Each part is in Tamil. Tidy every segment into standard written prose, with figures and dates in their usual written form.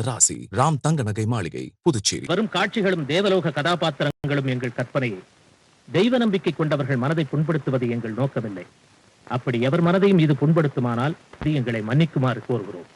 ராசி ராம் தங்க நகை மாளிகை, புதுச்சேரி. வரும் காட்சிகளும் தேவலோக கதாபாத்திரங்களும் எங்கள் கற்பனையை தெய்வ நம்பிக்கை கொண்டவர்கள் மனதை புண்படுத்துவது எங்கள் நோக்கமில்லை. அப்படி எவர் மனதையும் இது புண்படுத்துமானால் எங்களை மன்னிக்குமாறு கோருகிறோம்.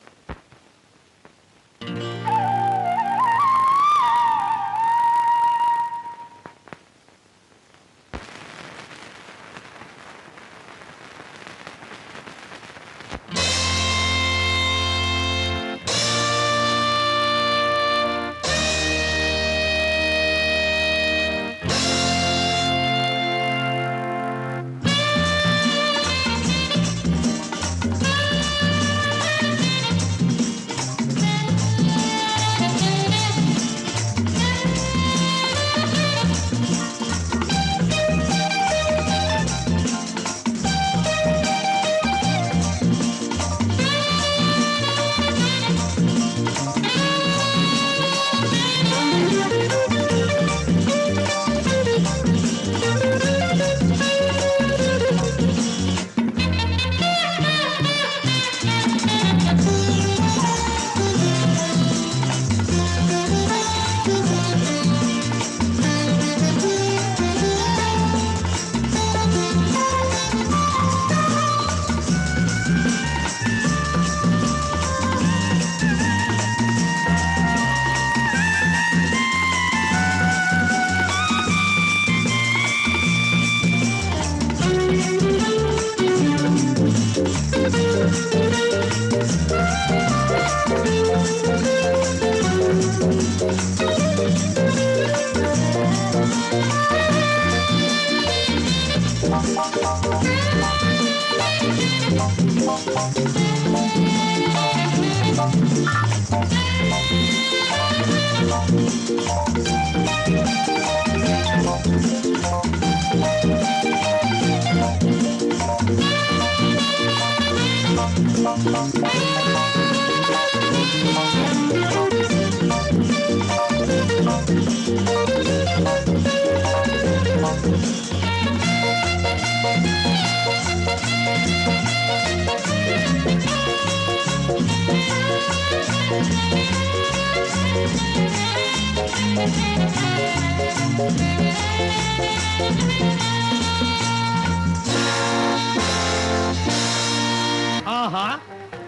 ஆஹா,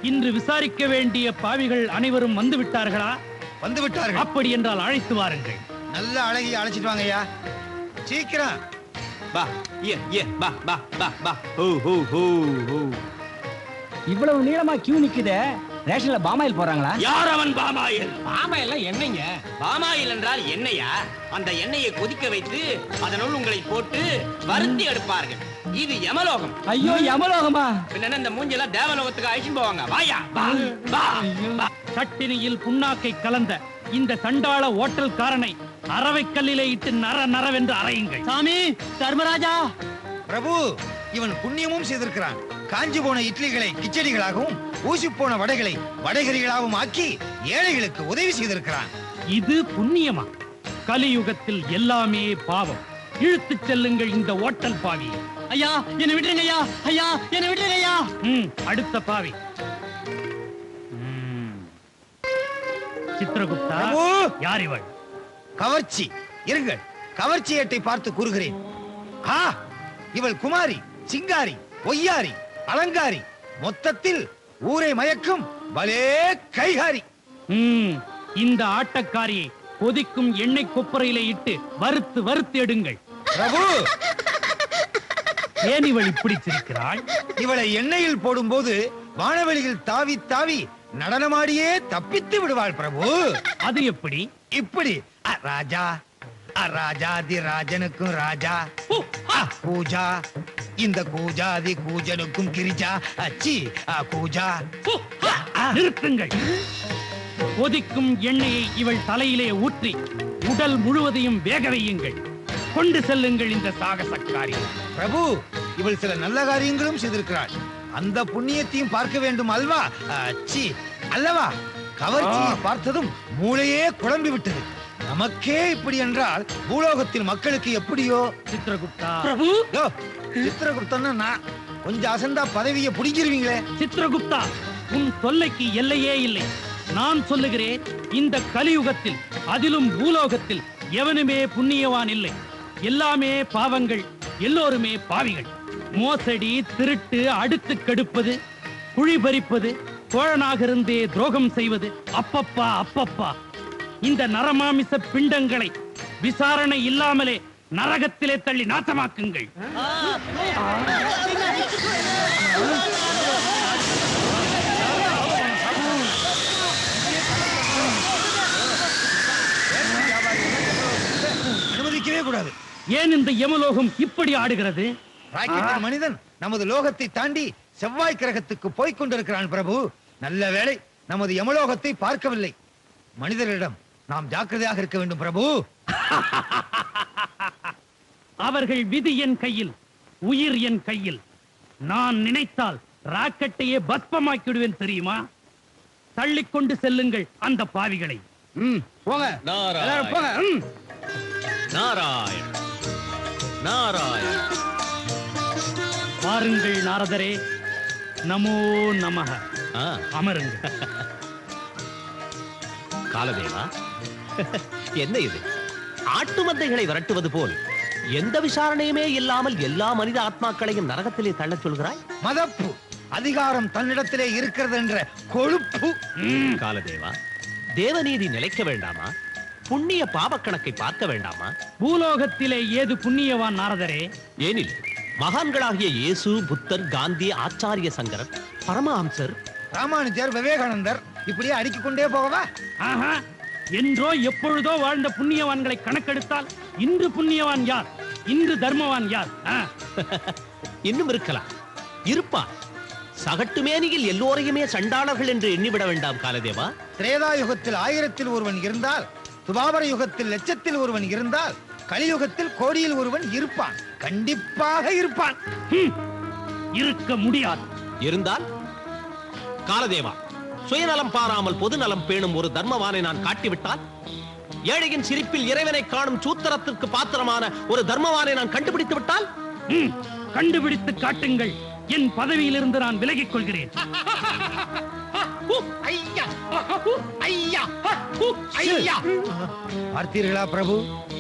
இன்று விசாரிக்க வேண்டிய பாவிகள் அனைவரும் வந்து விட்டார்களா? வந்து விட்டார்கள். அப்படி என்றால் அழைத்து வாருங்கள். நல்ல அழகி அழைச்சிட்டு வாங்க ஐயா, சீக்கிரம். பா ஏ ஏ பா பா பா பா ஹூ ஹூ ஹூ ஹூ. இவ்வளவு நீளமா கியூ நிக்குதே, ரேஷன்ல பாமாயில் போறாங்களா? யார் அவன் பாமாயில்? பாமாயில்ல எண்ணெய்ங்க. பாமாயில் என்றால் எண்ணெயா? அந்த எண்ணெயை கொதிக்க வைத்து அதனுள் உங்களை போட்டு வறுத்தி எடுப்பார்கள். இது யமலோகம். ஐயோ, யமலோகமா? பின்ன இந்த மூஞ்செல்லாம் தேவலோகத்துக்கு அழைச்சிட்டு போவாங்க. வாயா பா பா பா. சட்டினியில் புண்ணாக்கை கலந்த இந்த சண்டாள ஓட்டல்காரனை அரவைக்கல்லிலே இட்டு நர நரவென்று அறையுங்கள். சாமி, தர்மராஜா. பிரபு, இவன் புண்ணியமும் செய்திருக்கிறான். காஞ்சி போன இட்லிகளை கிச்சடிகளாகவும் ஊசி போன வடைகளை வடைகறிகளாகவும் ஆக்கி ஏழைகளுக்கு உதவி செய்திருக்கிறான். இது புண்ணியமா? கலியுகத்தில் எல்லாமே பாவம். இழுத்துச் செல்லுங்கள் இந்த ஓட்டல் பாவி. ஐயா, என்னை விட்டுருங்க ஐயா. ஐயா, என்னை விட்டுருங்க ஐயா. அடுத்த பாவி சித்திரகுப்தா. யார் இவள்? கவர்ச்சி. இருங்கள், கவர்ச்சி ஏட்டை பார்த்து கூறுகிறேன். இவள் குமாரி, சிங்காரி, ஒய்யாரி, அலங்காரி, மொத்தத்தில் ஊரை மயக்கும் பலே கைகாரி. இந்த ஆட்டக்காரியை கொதிக்கும் எண்ணெய் கொப்பரையிலே இட்டு வறுத்து வறுத்து எடுங்கள். பிரபு, ஏன் இவள் இப்படி சிரிக்கிறாள்? இவளை எண்ணெயில் போடும்போது வானவெளியில் தாவி தாவி நடனமாடியே தப்பித்து விடுவாள் பிரபு. அது எப்படி? இப்படி. ராஜா, ராஜாதி ராஜனுக்கும் ராஜா பூஜா, இந்த கூஜாதி கூஜனுக்கும் கிரிஜா அச்சி கூஜா. நிறுத்துங்கள். கொதிக்கும் எண்ணெயை இவள் தலையிலே ஊற்றி உடல் முழுவதையும் வேக வையுங்கள். கொண்டு செல்லுங்கள் இந்த சாகசக்காரி. பிரபு, இவள் சில நல்ல காரியங்களும் செய்திருக்கிறாள். அந்த புண்ணியத்தையும் பார்க்க வேண்டும் அல்வா? அச்சி அல்லவா? கவர்ச்சியை பார்த்ததும் மூளையே குழம்பி விட்டது. நமக்கே இப்படி என்றால் பூலோகத்தில் மக்களுக்கு எப்படியோ? சித்திரகுப்தா. பிரபு, சித்திரகுப்தன்னா நான் கொஞ்சம் அசந்தா பதவியை புடிங்கிருவீங்களே. சித்திரகுப்தா, உன் தொல்லைக்கு எல்லையே இல்லை. நான் சொல்லுகிறேன், இந்த கலியுகத்தில், அதிலும் பூலோகத்தில் எவனுமே புண்ணியவான் இல்லை. எல்லாமே பாவங்கள், எல்லோருமே பாவிகள். மோசடி, திருட்டு, அடுத்து கெடுப்பது, குழி பறிப்பது, தோழனாக இருந்தே துரோகம் செய்வது, அப்பப்பா அப்பப்பா. இந்த நரமாமிச பிண்டங்களை விசாரணை இல்லாமலே நரகத்திலே தள்ளி நாசமாக்குங்கள். அனுமதிக்கவே கூடாது. ஏன் இந்த யமலோகம் இப்படி ஆடுகிறது? ராக்கெட்டில் மனிதன் நமது லோகத்தை தாண்டி செவ்வாய் கிரகத்துக்கு போய்க் கொண்டிருக்கிறான் பிரபு. நல்ல வேளை நமது யமலோகத்தை பார்க்கவில்லை. மனிதர்களிடம் நாம் ஜாக்கிரதையாக இருக்க வேண்டும் பிரபு. அவர்கள் விதி என் கையில், உயிர் என் கையில். நான் நினைத்தால் ராக்கெட்டையே பஸ்பமாக்கிடுவேன் தெரியுமா? தள்ளிக்கொண்டு செல்லுங்கள் அந்த பாவிகளை. போங்க எல்லாரும் போங்க. நாராயண் நாராயண். பாருங்கள் நாரதரே, நமோ நமக. அமருங்கள். காலதேவா, என்ன இது? ஆட்டு மந்தைகளை விரட்டுவது போல் எந்த விசாரணையுமே இல்லாமல் எல்லா மனித ஆத்மாக்களையும் நரகத்திலே தள்ளச் சொல்கிறாய்? மதப்பு, அதிகாரம் தன்னிடத்திலே இருக்கிறது என்ற கொழுப்பு. காலதேவா, தேவநீதி நிலைக்க வேண்டாமா? புண்ணிய பாவக்கணக்கை பார்க்க வேண்டாமா? பூலோகத்திலே ஏது புண்ணியவான் நாரதரே? ஏனில் மகான்களாகிய இயேசு, புத்தர், காந்தி, ஆச்சாரிய சங்கரர், பரமஹம்சர், ராமானுஜர், விவேகானந்தர் இப்படியே அடுக்கிக் கொண்டே போகவா? ஆஹா, என்றோ எப்பொழுதோ வாழ்ந்த புண்ணியவான்களை கணக்கெடுத்தால் இன்று புண்ணியவான் யார், இன்று தர்மவான் யார்? இன்னும் இருக்கலாம், இருப்பார். சகட்டுமேனியில் எல்லோரையுமே சண்டாளர்கள் என்று எண்ணிவிட வேண்டாம் காலதேவா. திரேதா யுகத்தில் 1000-ல் ஒருவன் இருந்தால், துபாபர யுகத்தில் 1,00,000-ல் ஒருவன் இருந்தால், கலியுகத்தில் கோடியில் ஒருவன் இருப்பான். கண்டிப்பாக இருப்பான். இருக்க முடியாது. இருந்தால் காலதேவா, சுயநலம் பாராமல் பொது நலம் பேணும் ஒரு தர்மவானை நான் காட்டிவிட்டால், ஏழையின் சிரிப்பில் இறைவனை காணும் சூத்திரத்திற்கு பாத்திரமான ஒரு தர்மவானை நான் கண்டுபிடித்து விட்டால், கண்டுபிடித்து காட்டுங்கள். என் பதவியிலிருந்து நான் விலகிக் கொள்கிறேன். பார்த்தீர்களா பிரபு,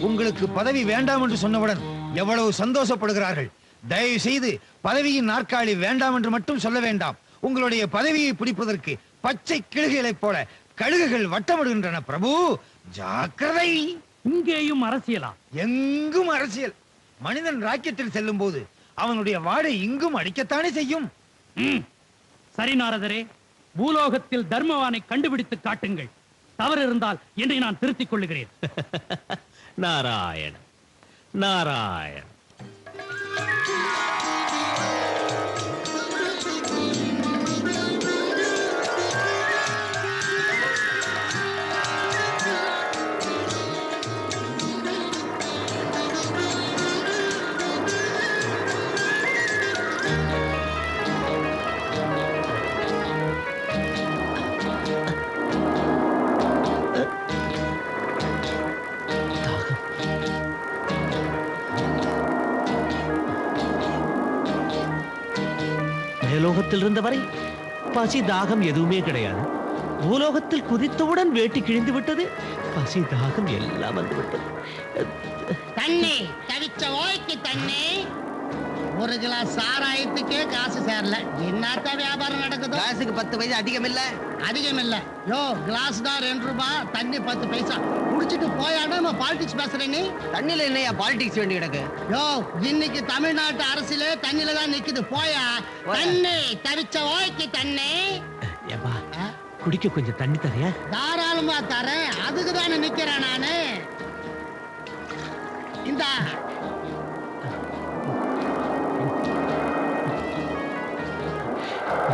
உங்களுக்கு பதவி வேண்டாம் என்று சொன்னவுடன் எவ்வளவு சந்தோஷப்படுகிறார்கள். தயவு செய்து பதவியின் நாற்காலி வேண்டாம் என்று மட்டும் சொல்ல வேண்டாம். உங்களுடைய பதவியை பிடிப்பதற்கு பச்சை கிழுகைகளைப் போல கழுகுகள் வட்டமிடுகின்றன பிரபு. ஜாக்கிரதை. இங்கேயும் அரசியலா? எங்கும் அரசியல். மனிதன் ராக்கெட்டில் செல்லும் போது அவனுடைய வாடை இங்கும் அடிக்கத்தானே செய்யும். சரி நாரதரே, பூலோகத்தில் தர்மவானை கண்டுபிடித்து காட்டுங்கள். தவறு இருந்தால் என்னை நான் திருத்திக் கொள்ளுகிறேன். நாராயண் நாராயண். மேலோகத்தில் இருந்தவரை பசி தாகம் எதுவுமே கிடையாது. பூலோகத்தில் குதித்தவுடன் வேட்டி கிழிந்து விட்டது. பசி தாகம் எல்லாம் வந்து விட்டது. தண்ணி தவிச்ச ஓய்க்கு தண்ணி. ஒரு கிளாஸ் சாராயத்துக்கே காசு சேரல. என்னத்த வியாபாரம் நடக்குது? காசுக்கு 10 பைசா அதிகம் இல்ல. அதிகம் இல்ல யோ. கிளாஸ் தான் 2 ரூபாய், தண்ணி 10 பைசா. குடிச்சிட்டு போயாட பாலிடிக்ஸ் பேசுற நீ. தண்ணில என்னையா பாலிடிக்ஸ் வேண்டி கிடக்கு? யோ, இன்னைக்கு தமிழ்நாட்டு அரசியலே தண்ணில தான் நிக்குது. போயா. தண்ணி தவிச்ச ஓய்க்கு தண்ணி. ஏப்பா, குடிக்க கொஞ்சம் தண்ணி தரையா? தாராளமா தரேன். அதுக்கு தானே நிக்கிறேன் நானு. இந்த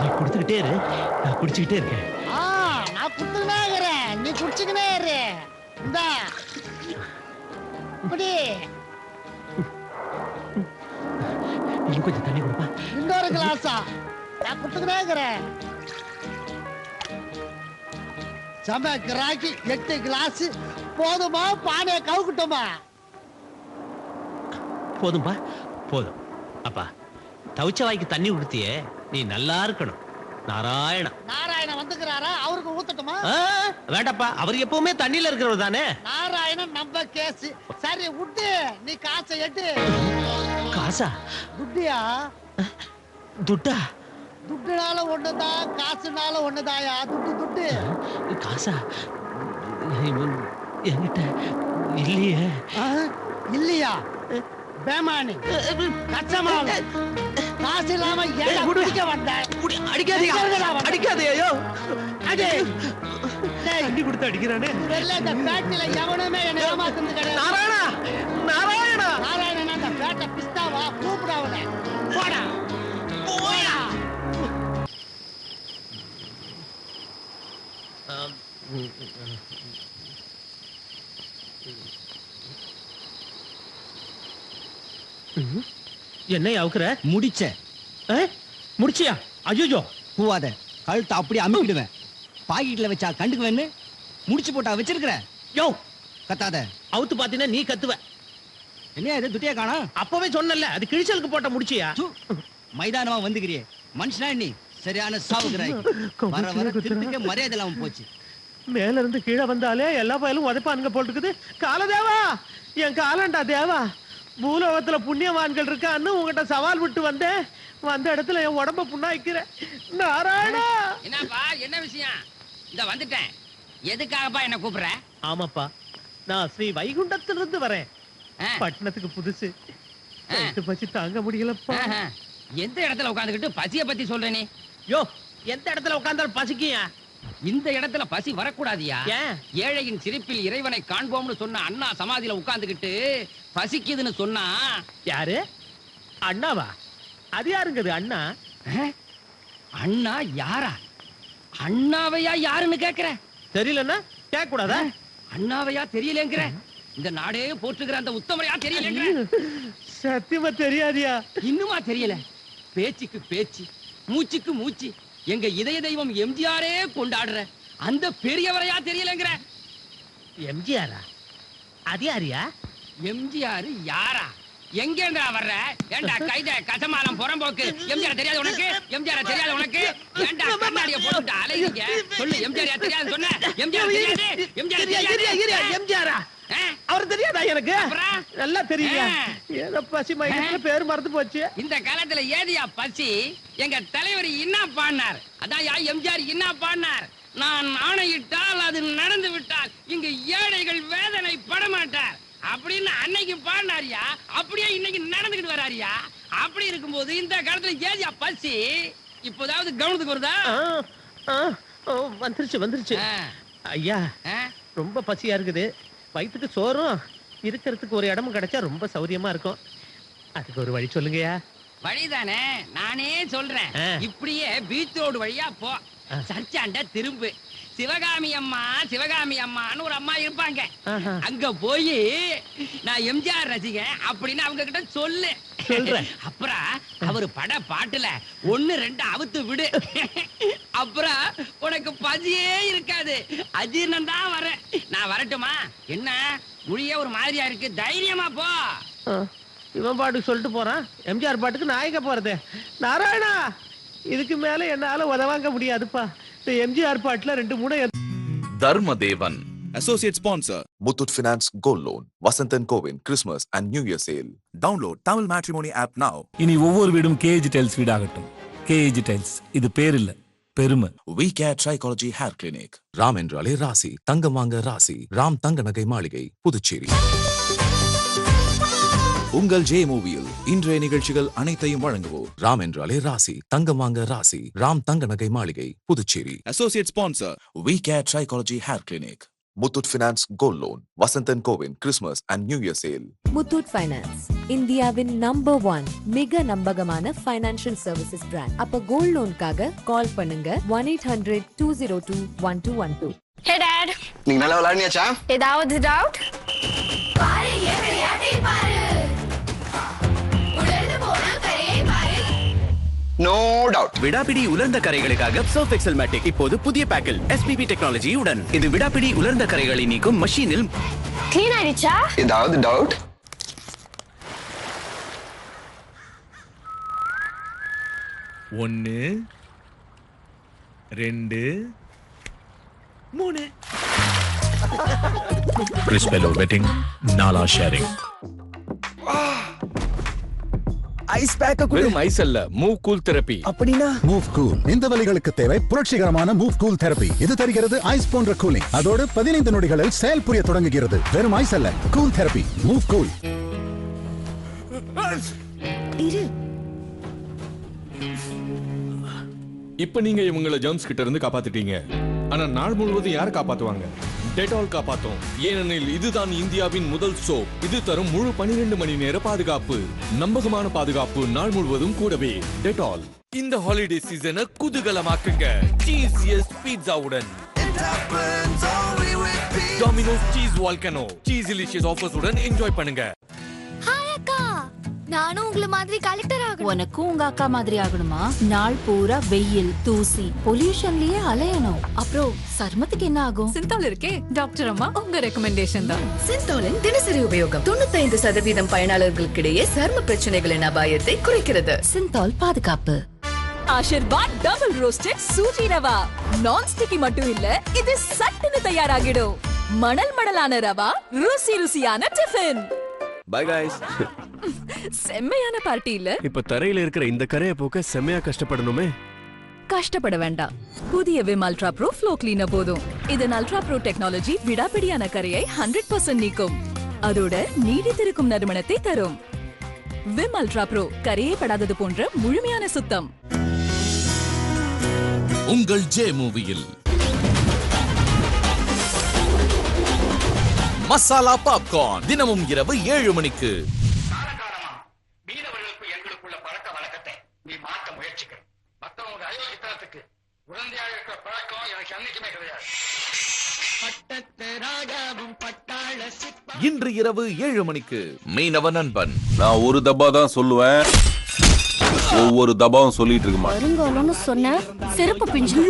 நீ குடுத்துக்கிட்டே இரு, நான் குடிச்சுக்கிட்டே இருக்கேன். நான் குடுத்துக்கிட்டே இருக்கிறேன், நீ குடிச்சுக்கிட்டே இரு. இந்த இப்படி இன்னும் கொஞ்சம் தண்ணி கொடுப்பா. இன்னொரு கிளாஸா? நான் குடுத்துக்கிட்டே இருக்கிறேன். சம கிராக்கி 8 கிளாஸ் போதுமா? பானையை கவுக்கட்டுமா? போதும்பா, போதும். அப்பா, தவிச்ச வாய்க்கு தண்ணி கொடுத்தியே, நீ நல்லா இருக்கணும். நாராயணா. நாராயணன் வந்துக்கிறாரா? அவருக்கு ஊத்தட்டுமா? வேண்டாப்பா, அவர் எப்பவுமே தண்ணியில இருக்கிறவர் தானே. நாராயணன் நம்ம கேஸ். சரி விட்டு, நீ காசை எட்டு. காசா? துட்டியா? துட்டா? துட்டுனால ஒண்ணுதான், காசுனால ஒண்ணுதாயா. துட்டு துட்டு. காசா? என்கிட்ட இல்லையே. இல்லையா? பேமானி கச்சமால் காசு இல்லாம ஏன் குடிக்க வந்த? அடிக்காதேயோ. தண்ணி கொடுத்து அடிக்கிறானே. இந்த ஃபேக்டரியில எவனுமே என்ன ஏமாத்துறது கிடையாது. நாராயணா, நாராயணா, நாராயணன் அந்த ஃபேக்டரி பிஸ்தாவா? கூப்பிட அவனை. போடா போடா. என்ன அவுக்குற? முடிச்ச முடிச்சியா? ஐயோ பூவாத கழுத்தை அப்படி அமுக்கிடுவேன். பாக்கெட்ல வச்சா கண்டுக்குவேன்னு முடிச்சு போட்டா வச்சிருக்கிற. யோ கத்தாத. அவுத்து பாத்தீங்கன்னா நீ கத்துவ. என்ன இது துட்டியா காணா? அப்பவே சொன்னல, அது கிழிச்சலுக்கு போட்ட முடிச்சியா? மைதானமா வந்துக்கிறியே மனுஷனா நீ? சரியான சாவுகிறாய். வர வர திருட்டுக்கே மரியாதை இல்லாம போச்சு. மேல இருந்து கீழே வந்தாலே எல்லா பயலும் உதைப்பானுங்க போட்டுக்குது. காலதேவா, என் காலண்டா தேவா, பூலோகத்துல புண்ணியவான்கள் இருக்கான்னு உங்ககிட்ட சவால் விட்டு வந்தேன். வந்த இடத்துல என் உடம்ப புண்ணாய்க்கிற. நாராயணா. என்னப்பா, என்ன விஷயம்? இந்த வந்துட்டேன். எதுக்காகப்பா என்ன கூப்பிடுற? ஆமாப்பா, நான் ஸ்ரீ வைகுண்டத்திலிருந்து வரேன். பட்டணத்துக்கு புதுசு, பசி தாங்க முடியலப்பா. எந்த இடத்துல உட்காந்துக்கிட்டு பசிய பத்தி சொல்ற நீ? யோ, எந்த இடத்துல உட்கார்ந்தாலும் பசிக்கியா? இந்த இடத்துல பசி வரக்கூடாதியா? ஏழையின் சிரிப்பில் இறைவனை காண்போம்னு சொன்ன அண்ணா சமாதியில உட்கார்ந்துகிட்டு பசிக்குதுன்னு சொன்னா யாரு? அண்ணாவா? அது யாருங்க அண்ணா? அண்ணா யாரா? அண்ணாவையா யாருன்னு கேக்குற? தெரியலன்னா கேட்க கூடாதா? அண்ணாவையா தெரியலங்கிற? இந்த நாடே போற்றுகிற அந்த உத்தமரையா தெரியலங்கிற? சத்தியமா தெரியாதியா? இன்னுமா தெரியல? பேச்சுக்கு பேச்சு, மூச்சுக்கு மூச்சு, எங்க இதய தெய்வம் எம்ஜிஆரே கொண்டாடுற அந்த பெரியவரையா தெரியலங்கிற? எம்ஜிஆரா? அது யாரியா? எம்ஜிஆர் யாரா? எங்கேங்கா வர்ற? ஏண்டா கைத கசமாலம் புறம்போக்கு, எம்ஜிஆர் தெரியாது உனக்கு? எம்ஜிஆர் தெரியாது உனக்கு? ஏண்டா கண்ணாடிய போட்டு அலையுங்க? சொல்லு, எம்ஜிஆர் தெரியாது சொன்ன? எம்ஜிஆர் தெரியாது? எம்ஜிஆர் தெரியாது? எம்ஜிஆரா? அவர் தெரியாதா? எனக்கு நல்லா தெரியுங்க. ஏதோ பசி மயக்கத்துல பேர் மறந்து போச்சு. இந்த காலத்துல ஏதியா பசி? எங்க தலைவர் என்ன பாடினார்? அதான் எம்ஜிஆர் என்ன பாடினார்? நான் ஆணையிட்டால் அது நடந்து விட்டால் இங்கு ஏழைகள் வேதனை படமாட்டார் அப்படின்னு அன்னைக்கு பாடினாரியா. அப்படியே இன்னைக்கு நடந்துகிட்டு வராரியா. அப்படி இருக்கும்போது இந்த காலத்துல ஏதியா பசி? இப்போதாவது கவனத்துக்கு வருதா? வந்துருச்சு வந்துருச்சு. ஐயா, ரொம்ப பசியா இருக்குது. வயிற்றுக்கு சோறும் இருக்கிறதுக்கு ஒரு இடமும் கிடைச்சா ரொம்ப சௌரியமா இருக்கும். அதுக்கு ஒரு வழி சொல்லுங்கயா. வழிதானே, நானே சொல்றேன். இப்படியே பீச் ரோடு வழியா போ, சர்ச்சாண்ட திரும்பு. சிவகாமி அம்மா, சிவகாமி அம்மான்னு ஒரு அம்மா இருப்பாங்க. அங்க போய் நான் எம்ஜிஆர் ரசிகன் அப்படின்னு அவங்க கிட்ட சொல்லு. அப்புறம் அவரு பட பாட்டுல 1 2 அவுத்து விடு. அப்புறம் உனக்கு பசியே இருக்காது, அஜீர்ணம் தான் வர. நான் வரட்டுமா? என்ன மொழியே ஒரு மாதிரியா இருக்கு, தைரியமா போ. இவன் பாட்டுக்கு சொல்லிட்டு போறான், எம்ஜிஆர் பாட்டுக்கு நான் எங்க போறது? நாராயணா, இதுக்கு மேல என்னால உதவாங்க முடியாதுப்பா. இந்த எம்ஜிஆர் பாட்டுல 2 3 தர்மதேவன். Associate sponsor Muthoot Finance Gold Loan, Vasantan Kovin Christmas and New Year sale. Download Tamil Matrimony app now. இனி ஒவ்வொரு வீடும் கேஜி டைல்ஸ் வீடாகட்டும். கேஜி டைல்ஸ், இது பேர் இல்ல, பெருமை. We Care Trichology Hair Clinic. Ram என்றாலே ராசி, தங்கம் வாங்க ராசி. ராம் தங்க நகை மாளிகை, புதுச்சேரி. உங்கள் ஜே மூவியில் இன்றைய நிகழ்ச்சிகள் அனைத்தையும் வழங்குவோம். ராம் என்றாலே ராசி, தங்கம் வாங்க ராசி. ராம் தங்க நகை மாளிகை, Puducherry. Associate sponsor We Care Trichology Hair Clinic. Muthoot Finance Gold Loan, Vasantan Kovin Christmas and New Year sale. Muthoot Finance, இந்தியாவின் நம்பர் 1 மிக நம்பகமான ஃபைனான்சியல் சர்வீசஸ் பிராண்ட். அப்ப கோல்ட் லோனுக்காக கால் பண்ணுங்க 1-800-202-1212. Hey dad, நீங்க நல்லா விளையாடியாச்சா? ஏதாவது டவுட்? பாரு ஏகடியாடி பாரு. உலர்ந்து போன கரையை பாரு. No doubt. விடாபிடி உலர்ந்த கரைகளுக்காக சர்ஃப் எக்ஸல் மேட்டிக் இப்போது புதிய பேக்கில் SPP டெக்னாலஜியுடன். இது விடாபிடி உலர்ந்த கரைகளை நீக்கும் மெஷினில் க்ளீன் ஆயிடுச்சா? ஏதாவது டவுட்? ஒன்னு 2 3 Crispello betting, Nala sharing. Ice pack வெறும் ஐஸ் அல்ல, மூவ் கூல் தெரபி. அப்படினா மூவ் கூல் இந்த வலிகளுக்கு தேவை புரட்சிகரமான மூவ் கூல் தெரபி. இது தருகிறது ஐஸ் போன்ற கூலிங். அதோடு 15 நொடிகளில் செயல் புரிய தொடங்குகிறது. வெறும் ஐஸ் அல்ல, கூல் தெரபி. Move cool. இப்போ நீங்க இவங்கள ஜெர்ம்ஸ் கிட்ட இருந்து காப்பாத்திட்டீங்க. ஆனா நாள் முழுவதும் யாரை காப்பாத்துவாங்க? டெட்டால் காப்பாத்தும். ஏனெனில் இதுதான் இந்தியாவின் முதல் சோப். இது தரும் முழு 12 மணி நேர பாதுகாப்பு. நம்பகமான பாதுகாப்பு நாள் முழுவதும் கூடவே. டெட்டால். இந்த ஹாலிடே சீசனை குதூகலமாக்குங்க சீஸியஸ் பீட்சாவுடன். Domino's Cheese Volcano. Cheese delicious offers உடன் என்ஜாய் பண்ணுங்க. ஹாய் அக்கா, நானும் உங்கள மாதிரி கலெக்டர் ஆகணும். உனக்கும் உங்க அக்கா மாதிரி ஆகணுமா? நாள் பூரா வெயில், தூசி, பொல்யூஷன்லயே அலையணும். அப்புறம் சர்மத்துக்கு என்ன ஆகும்? சிந்தால் இருக்கே டாக்டர் அம்மா, உங்க ரெக்கமெண்டேஷன் தான். சிந்தாலின் தினசரி உபயோகம் 95% பயனாளர்களுக்கிடையே சர்ம பிரச்சனைகளின் அபாயத்தை குறைக்கிறது. சிந்தால் பாதுகாப்பு. Aashirvaad double roasted சூஜி rava. நான் ஸ்டிக்கி மட்டும் இல்ல, இது சட்டுன்னு தயாராகிடும். மணல் மணலான ரவா, ருசி ருசியான டிஃபன். By guys. செம்மையான பார்ட்டி இல்ல? இப்ப தரையில இருக்கிற இந்த கரையை போக்க செம்மையா கஷ்டப்படணுமே. கஷ்டப்பட வேண்டாம். புதிய Vim ultra bro flow cleaner போதும். இதன் அல்ட்ரா ப்ரோ டெக்னாலஜி விடாப்பிடியான கரையை 100% நீக்கும். அதோட நீடித்திருக்கும் நறுமணத்தை தரும். விம் அல்ட்ரா ப்ரோ கரையே படாதது போன்ற முழுமையான சுத்தம். உங்கள் ஜே மூவியில் மசாலா பாப்கார்ன் தினமும் இரவு 7 மணிக்கு. இன்று இரவு 7 மணிக்கு மீனவ நண்பன். நான் ஒரு தபா தான் சொல்லுவேன், ஒவ்வொரு தபாவும் சொல்லிட்டு இருக்குமா. வருங்காலம்னு சொன்ன செருப்பு பிஞ்சு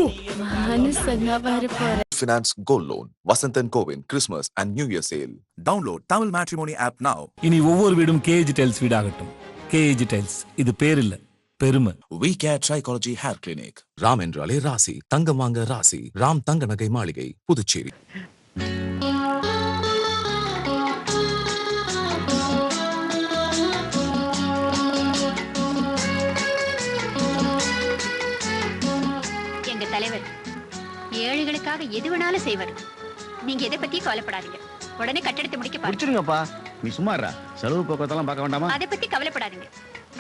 மனுஷங்க வரப்போற. Finance Gold Loan, Vasantan Kovin, Christmas and New Year sale. Download Tamil Matrimony app now. இனி ஒவ்வொரு வீடும் கேஜ் டைல்ஸ் வீடாகட்டும். கேஜ் டைல்ஸ் இது பேர் இல்ல, பெருமை. We Care Trichology Hair Clinic. Ram என்றாலே ராசி, தங்கம் வாங்க ராசி. ராம் தங்க நகை மாளிகை, புதுச்சேரி. எங்க தலைவர் ஏழைகளுக்காக எது வேணாலும் செய்வார். நீங்க எதை பத்தி கவலைப்படாதீங்க. உடனே கட்டடத்தை முடிக்க பாருங்க. முடிச்சிருங்கப்பா. நீ சும்மாறா, செலவு போக்கத்தெல்லாம் பார்க்க வேண்டாமா? அதை பத்தி கவலைப்படாதீங்க.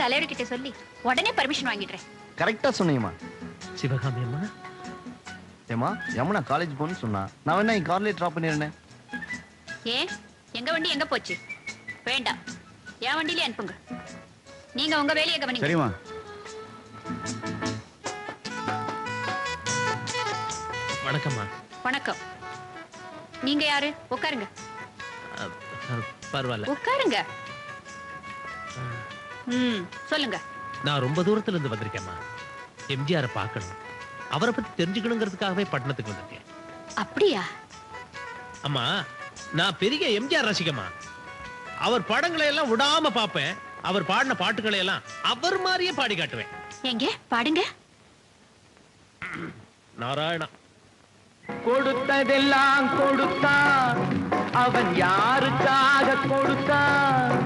தலைவர்கிட்ட சொல்லி உடனே பர்மிஷன் வாங்கிடுறேன். கரெக்டா சொன்னீங்கம்மா. சிவகாமி அம்மா, ஏமா யமுனா காலேஜ் போன்னு சொன்னா, நான் வேணா என் கார்லயே டிராப் பண்ணிடுறேன். ஏன் எங்க வண்டி எங்க போச்சு? வேண்டாம், என் வண்டியிலே அனுப்புங்க. நீங்க உங்க வேலையை கவனிங்க. சரிம்மா. வணக்கம்மா. வணக்கம். நீங்க யாரு? உட்காருங்க. பரவாயில்ல, உட்காருங்க. சொல்லுங்க. நான் ரொம்ப தூரத்துல இருந்து வந்திருக்கேம்மா. எம்ஜிஆரை பார்க்கணும், அவரை பத்தி தெரிஞ்சுக்கணுங்கிறதுக்காகவே பட்டணத்துக்கு வந்திருக்கேன். அப்படியா? அம்மா, நான் பெரிய எம்ஜிஆர் ரசிகமா. அவர் படங்களை எல்லாம் விடாம பார்ப்பேன். அவர் பாடின பாட்டுகளை எல்லாம் அவர் மாதிரியே பாடி காட்டுவேன். எங்க பாடுங்க. நாராயணா. கொடுத்ததெல்லாம் கொடுத்தான், அவன் யாருக்காக கொடுத்தான்?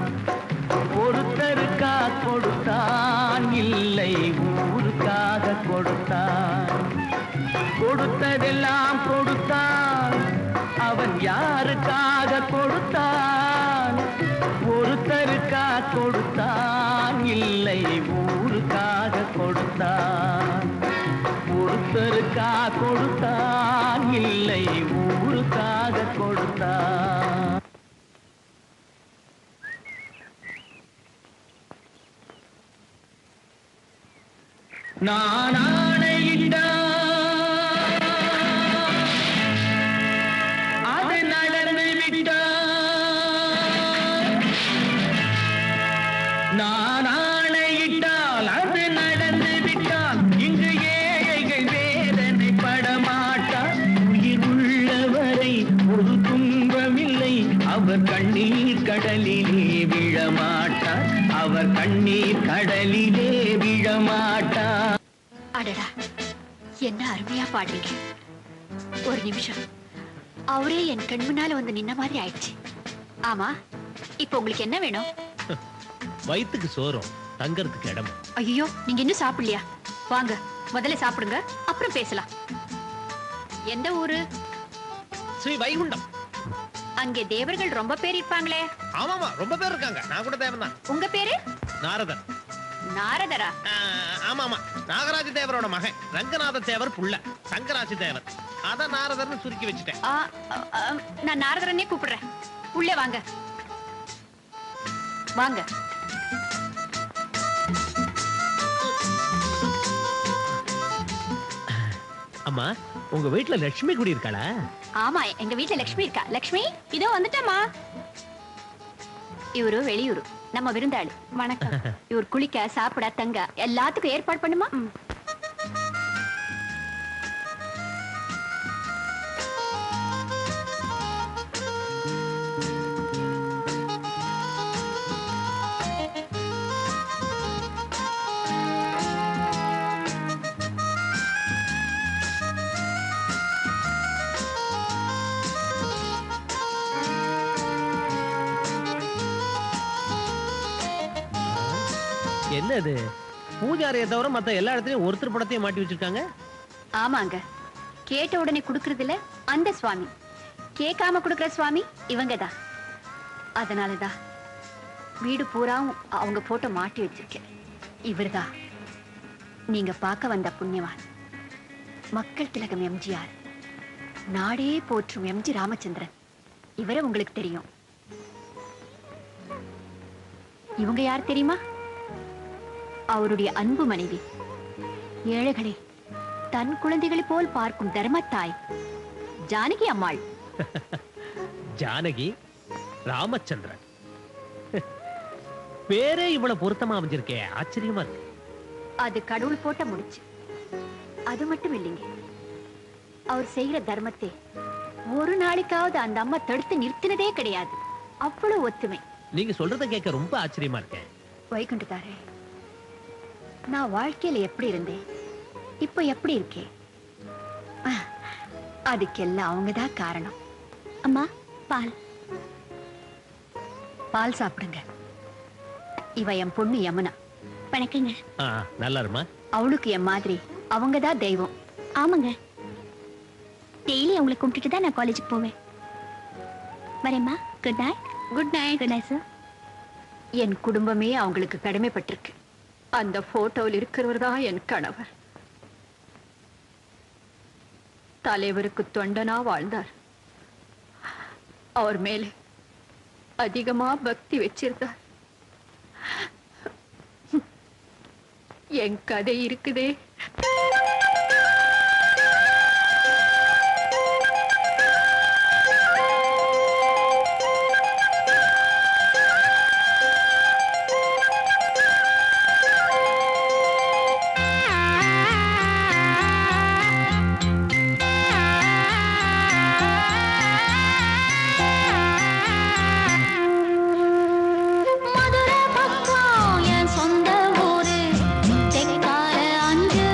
ஒருத்தருக்கா கொடுத்தான், இல்லை ஊருக்காக கொடுத்தான். கொடுத்ததெல்லாம் கொடுத்தான், அவன் யாருக்காக கொடுத்தான்? ஒருத்தருக்கா கொடுத்தான், இல்லை ஊருக்காக கொடுத்தான். ஒருத்தருக்கா கொடுத்தான், இல்லை ஊருக்காக கொடுத்தான். நான் ஆணையிட்டான், அது நடந்து விட்டான். நான் ஆணையிட்டால் அது நடந்து விட்டால், இங்கு ஏழைகள் வேதனை படமாட்டார். உயிர் உள்ளவரை ஒரு துன்பமில்லை, அவர் கண்ணீர் கடலிலே விழமாட்டார். அவர் கண்ணீர் கடலிலே விழமாட்டார். அடடா, என்ன அருமையா பாடுறீங்க. ஒரு நிமிஷம், அவரே என் கண் முன்னால வந்து நின்ன மாதிரி ஆயிடுச்சு. ஆமா, இப்போ உங்களுக்கு என்ன வேணும்? வயிற்றுக்கு சோறும் தங்கறதுக்கு இடம். ஐயோ, நீங்க இன்னும் சாப்பிடலையா? வாங்க, முதல்ல சாப்பிடுங்க, அப்புறம் பேசலாம். எந்த ஊரு? ஸ்ரீ வைகுண்டம். அங்கே தேவர்கள் ரொம்ப பேர் இருப்பாங்களே? ஆமாமா, ரொம்ப பேர் இருக்காங்க. நான் கூட தேவன் தான். உங்க பேரு? நாரதர். நாரதரா? ஆமாமா, நாகராஜ தேவரோட மகன் ரங்கநாத தேவர் புள்ள சங்கராசி தேவர். அத நாரதர்னு சுருக்கி வச்சுட்டேன். நான் நாரதரனே கூப்பிடுறேன். உள்ளே வாங்க. வாங்க. அம்மா, உங்க வீட்டுல லட்சுமி குடி இருக்காளா? ஆமா, எங்க வீட்டுல லட்சுமி இருக்கா. லட்சுமி, இதோ வந்துட்டேம்மா. இவரு வெளியூரு, நம்ம விருந்தாளி. வணக்கம். இவர் குளிக்க, சாப்பிட, தங்க எல்லாத்துக்கும் ஏற்பாடு பண்ணுமா? என்னது, பூஜாரியை தவிர மத்த எல்லா இடத்துலயும் ஒருத்தர் படத்தையும் மாட்டி வச்சிருக்காங்க. ஆமாங்க, கேட்ட உடனே குடுக்கறதுல அந்த சுவாமி, கேட்காம குடுக்கற சுவாமி இவங்கதான். அதனாலதான் வீடு பூராவும் அவங்க போட்டோ மாட்டி வச்சிருக்கேன். இவர்தான் நீங்க பார்க்க வந்த புண்ணியவான், மக்கள் திலகம் எம்ஜிஆர், நாடே போற்றும் எம்ஜி ராமச்சந்திரன். இவரை உங்களுக்கு தெரியும். இவங்க யார் தெரியுமா? அவருடைய அன்பு மனைவி, ஏழைகளை தன் குழந்தைகளை போல் பார்க்கும் தர்மத்தாய் ஜானகி அம்மாள். ஜானகி ராமச்சந்திரன் பேரே இவ்வளவு பொருத்தமா அமைஞ்சிருக்கே, ஆச்சரியமா இருக்கு. அது கடவுள் போட்ட முடிச்சு. அது மட்டும் இல்லைங்க, அவர் செய்கிற தர்மத்தை ஒரு நாளைக்காவது அந்த அம்மா தடுத்து நிறுத்தினதே கிடையாது. அவ்வளவு ஒத்துமை. நீங்க சொல்றத கேட்க ரொம்ப ஆச்சரியமா இருக்கேன். வைகுண்டத்தாரே, நான் வாழ்க்கையில எப்படி இருந்தேன், இப்ப எப்படி இருக்கேன், அதுக்கெல்லாம் அவங்கதான் காரணம். அம்மா, பால் பால் சாப்பிடுங்க. இவ என் பொண்ணு யமுனா. வணக்கங்க. நல்லா இருமா. அவளுக்கு என் மாதிரி அவங்கதான் தெய்வம். ஆமாங்க, டெய்லி அவங்களை கும்பிட்டுட்டு தான் நான் காலேஜுக்கு போவேன். வரேம்மா. Good night. Good night. Good night sir. என் குடும்பமே அவங்களுக்கு கடமைப்பட்டிருக்கு. அந்த போட்டோவில் இருக்கிறவர் தான் என் கணவர். தலைவருக்கு தொண்டனா வாழ்ந்தார். அவர் மேலே அதிகமா பக்தி வச்சிருந்தார். என் கதை இருக்குதே. மதுரை பக்கம் என் சொந்த ஊரு, தெற்கால 5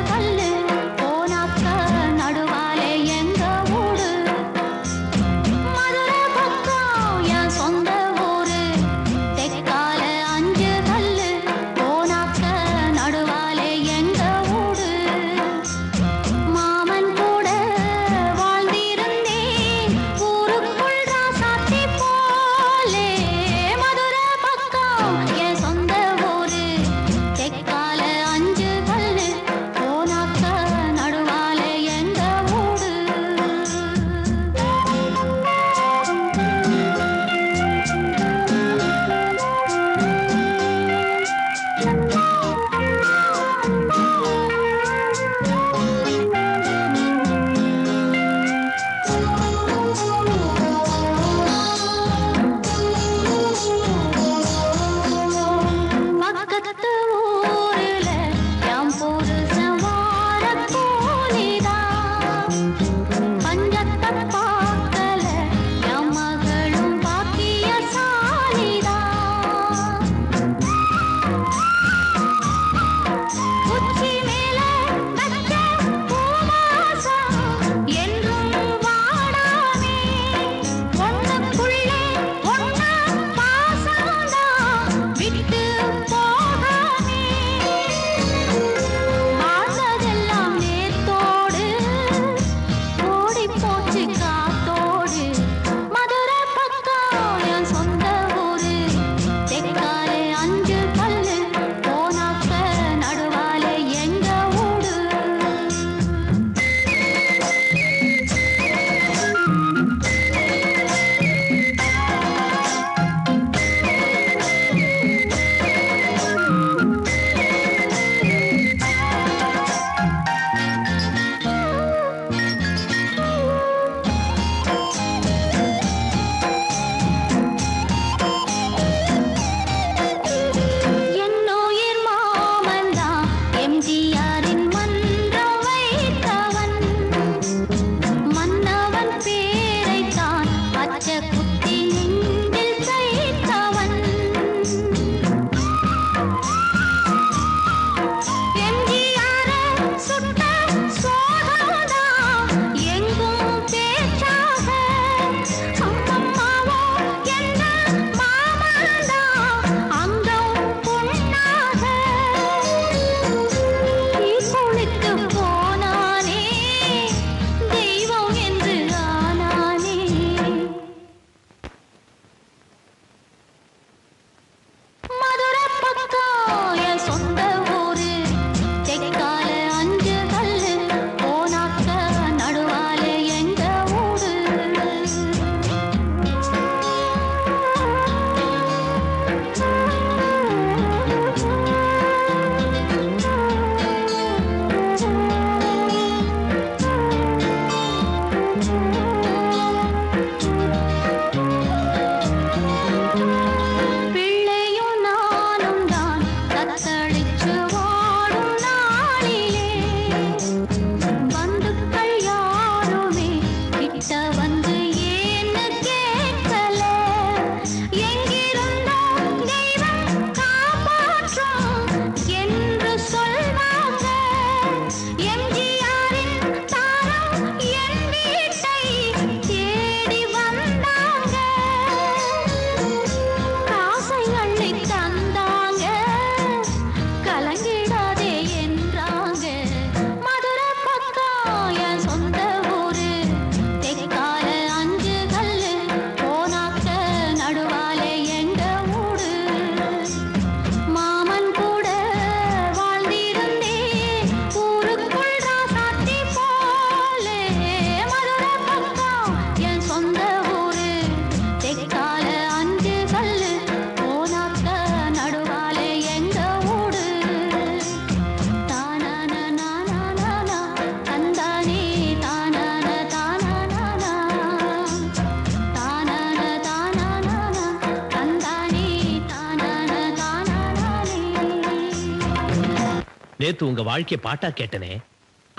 நேத்து உங்க வாழ்க்கைய பாட்டா கேட்டனே,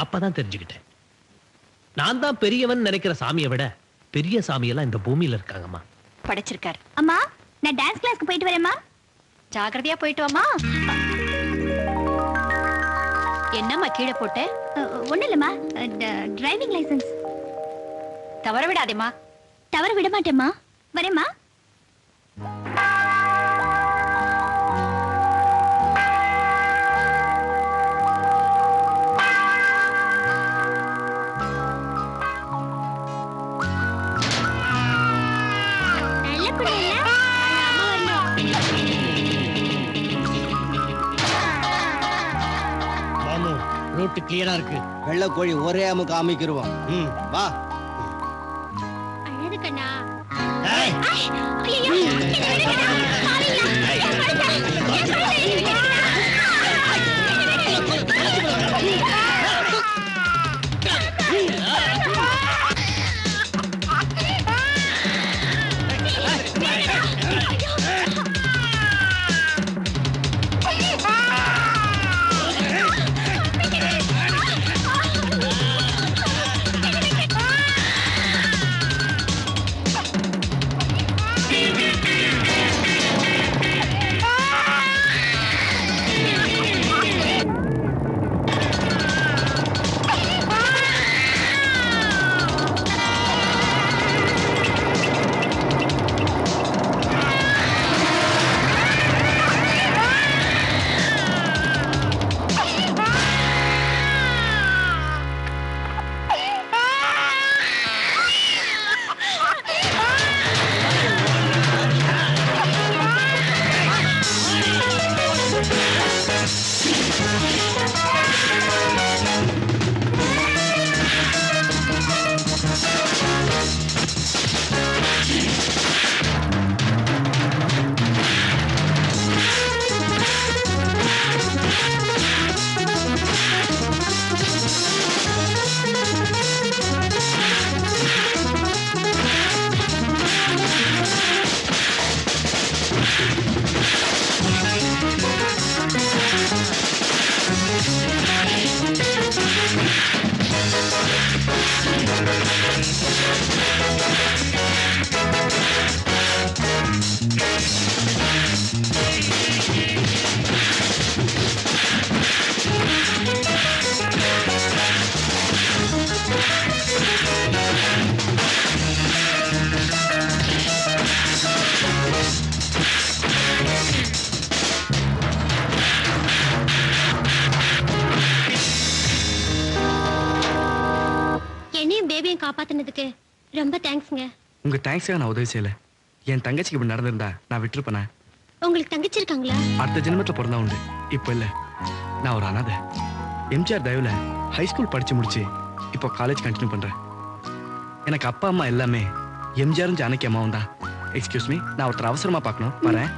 அப்பதான் தெரிஞ்சுக்கிட்டேன். நான் தான் பெரியவன் நினைக்கிற சாமியை விட பெரிய சாமியெல்லாம் இந்த பூமியில இருக்காங்கம்மா. படைச்சிருக்காரு. அம்மா, நான் டான்ஸ் கிளாஸ்க்கு போயிட்டு வரேம்மா. ஜாக்கிரதையா போயிட்டு வாமா. என்னம்மா கீழே போட்ட? ஒண்ணு இல்லம்மா, டிரைவிங் லைசென்ஸ். தவற விடாதேம்மா. தவற விட மாட்டேம்மா. வரேம்மா. ரூட் கிளியரா இருக்கு. வெள்ளை கோழி ஒரே அமுக்கு அமைக்கிருவோம். வா. அழகு கண்ணா. காப்பாத்தினதுக்கு ரொம்ப தேங்க்ஸ்ங்க. உங்க தேங்க்ஸ்க்கு நான் உதவி செய்யல. என் தங்கச்சிக்கு இப்படி நடந்திருந்தா நான் விட்டுருப்பேன். உங்களுக்கு தங்கச்சி இருக்காங்களா? அடுத்த ஜென்மத்துல பிறந்தா உண்டு. இப்போ இல்ல, நான் ஒரு அனாதை. எம்ஜிஆர் தயவுல ஹைஸ்கூல் படிச்சு முடிச்சு இப்போ காலேஜ் கண்டினியூ பண்றேன். எனக்கு அப்பா அம்மா எல்லாமே எம்ஜிஆரும் ஜானகி அம்மாவும் தான். எக்ஸ்கியூஸ் மீ, நான் ஒருத்தர் அவசரமா பார்க்கணும், வரேன்.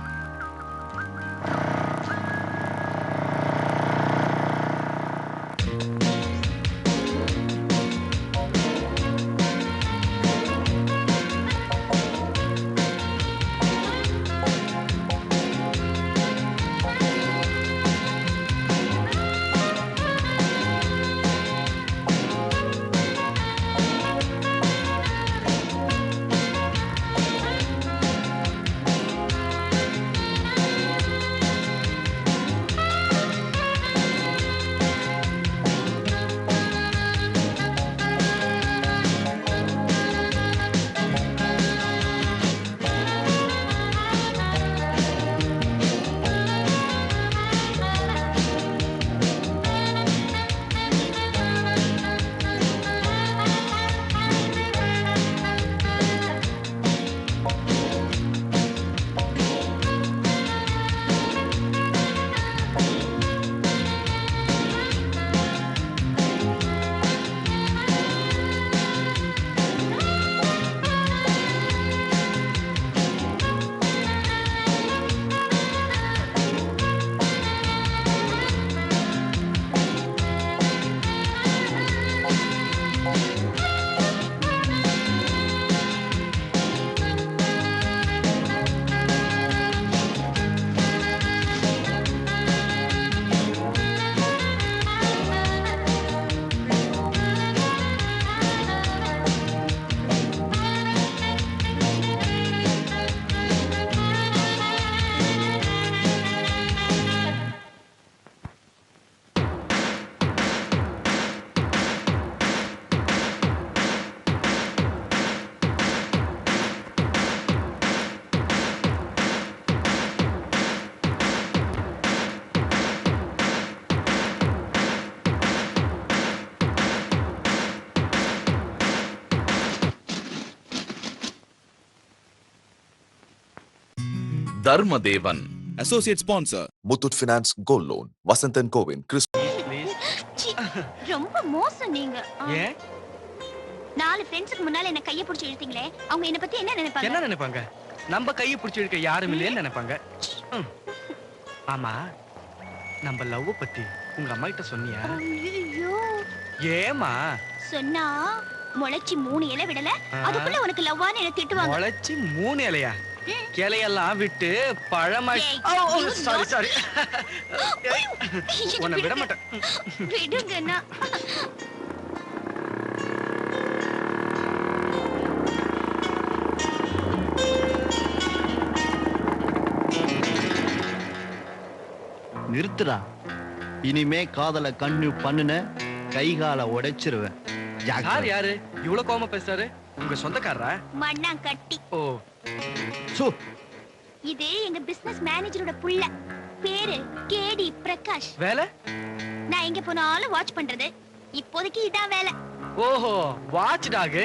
Dharmadevan. Associate sponsor Muthoot finance gold loan, வசந்தன் கோவின், கிறிஸ். ரொம்ப மோசம் நீங்க. ஏன் 4 ஃப்ரெண்ட்ஸ்க்கு முன்னால என்ன கைய பிடிச்சு இழுத்தீங்களே, அவங்க என்ன பத்தி என்ன நினைப்பாங்க? என்ன நினைப்பாங்க? நம்ம கையை பிடிச்சி இழுக்க யாரும் இல்லைன்னு நினைப்பாங்க. ஆமா, நம்ம லவ் பத்தி உங்க அம்மா கிட்ட சொன்னியா? ஐயோ, ஏமா சொன்னா முளைச்சி 3 இலை விடல, அதுக்குள்ள உனக்கு லவ்வான்னு என்ன திட்டுவாங்க. முளைச்சி 3 இலையா? கிளையெல்லாம் விட்டு பழமாய். சாரி சாரி, உன்னை விட மாட்டேன். விடுங்கண்ணா. நிறுத்துடா. இனிமே காதல கண்ணு பண்ணுன கைகால உடைச்சிருவேன். யார் யாரு இவ்வளவு கோவமா பேசுறாரு? உங்க சொந்தக்காரரா? மண்ணாங்கட்டி. ஓ, இது எங்க பிசினஸ் மேனேஜரோட புள்ள. பேரு கேடி பிரகாஷ். வேலை? நான் எங்க போனாலும் வாட்ச் பண்றது. இப்போதைக்கு இதான் வேலை. ஓஹோ, வாட்ச் டாக்.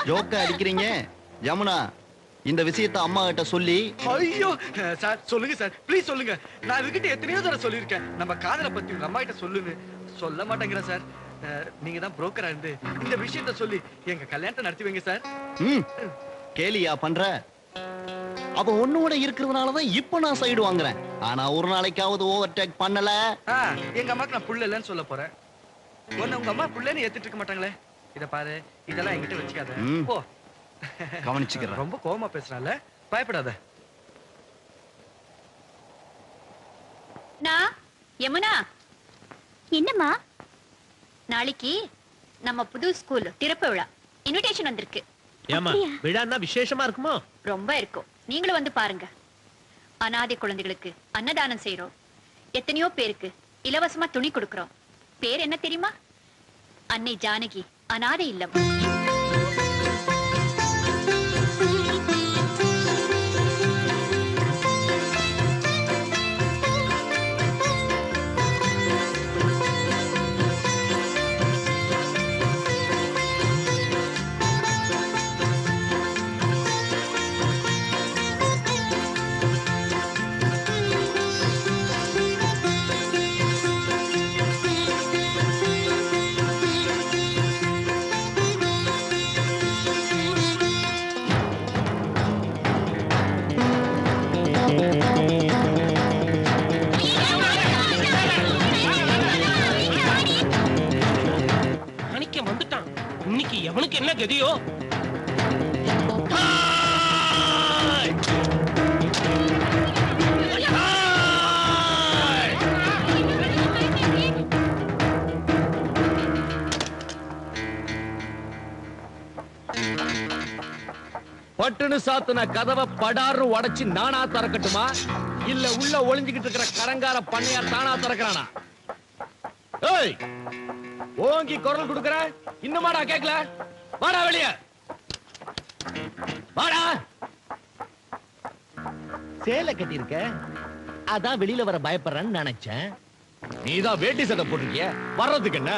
ஜோக்கா அடிக்கிறீங்க யமுனா. இந்த விஷயத்தை அம்மா கிட்ட சொல்லி. ஐயோ சார், சொல்லுங்க சார், ப்ளீஸ் சொல்லுங்க. நான் இதுகிட்ட எத்தனையோ தடவை சொல்லியிருக்கேன், நம்ம காதலை பத்தி உங்க அம்மா கிட்ட சொல்லுன்னு. சொல்ல மாட்டேங்கிறேன் சார். நீங்க தான் புரோக்கரா இருந்து இந்த விஷயத்த சொல்லி எங்க கல்யாணத்தை நடத்தி வைங்க சார். கேலியா பண்ற? அப்ப ஒன்னோட இருக்கிறதுனாலதான் இப்ப நான் சைடு வாங்குறேன். ஆனா ஒரு நாளைக்காவது ஓவர் டேக் பண்ணல. எங்க அம்மாக்கு நான் புள்ள இல்லைன்னு சொல்ல போறேன். உன்னை உங்க அம்மா புள்ளன்னு ஏத்துட்டு இருக்க மாட்டாங்களே. இத பாரு, இதெல்லாம் என்கிட்ட வச்சுக்காத. போ. கவனிச்சுக்கிறேன். ரொம்ப கோவமா பேசுறான்ல, பயப்படாத. யமுனா, என்னம்மா? நாளைக்கு நம்ம புது ஸ்கூல் திறப்பு விழா இன்விடேஷன் வந்திருக்கு. ஏமா விழான்னா விசேஷமா இருக்குமா? ரொம்ப இருக்கும். நீங்களும் வந்து பாருங்க. அனாதை குழந்தைகளுக்கு அன்னதானம் செய்யறோம். எத்தனையோ பேருக்கு இலவசமா துணி கொடுக்கறோம். பேர் என்ன தெரியுமா? அன்னை ஜானகி அனாதை இல்லம். வந்துட்டான். இன்னைக்கு எவனுக்கு என்ன கதியோ? பட்டுன்னு சாத்துன கதவை படாரு உடைச்சு நானா திறக்கட்டுமா, இல்ல உள்ள ஒளிஞ்சுக்கிட்டு இருக்கிற கடங்கார பண்ணையார் தானா திறக்கிறானா? ஏய், ஓங்கி குரல் கொடுக்கற, இன்னுமாடா கேட்கல? வாடா வெளிய, வாடா. சேலை கட்டி இருக்க, அதான் வெளியில வர பயப்படுறேன்னு நினைச்சேன். நீதான் வேட்டி சட்டை போட்டிருக்கிய, வர்றதுக்கு என்ன?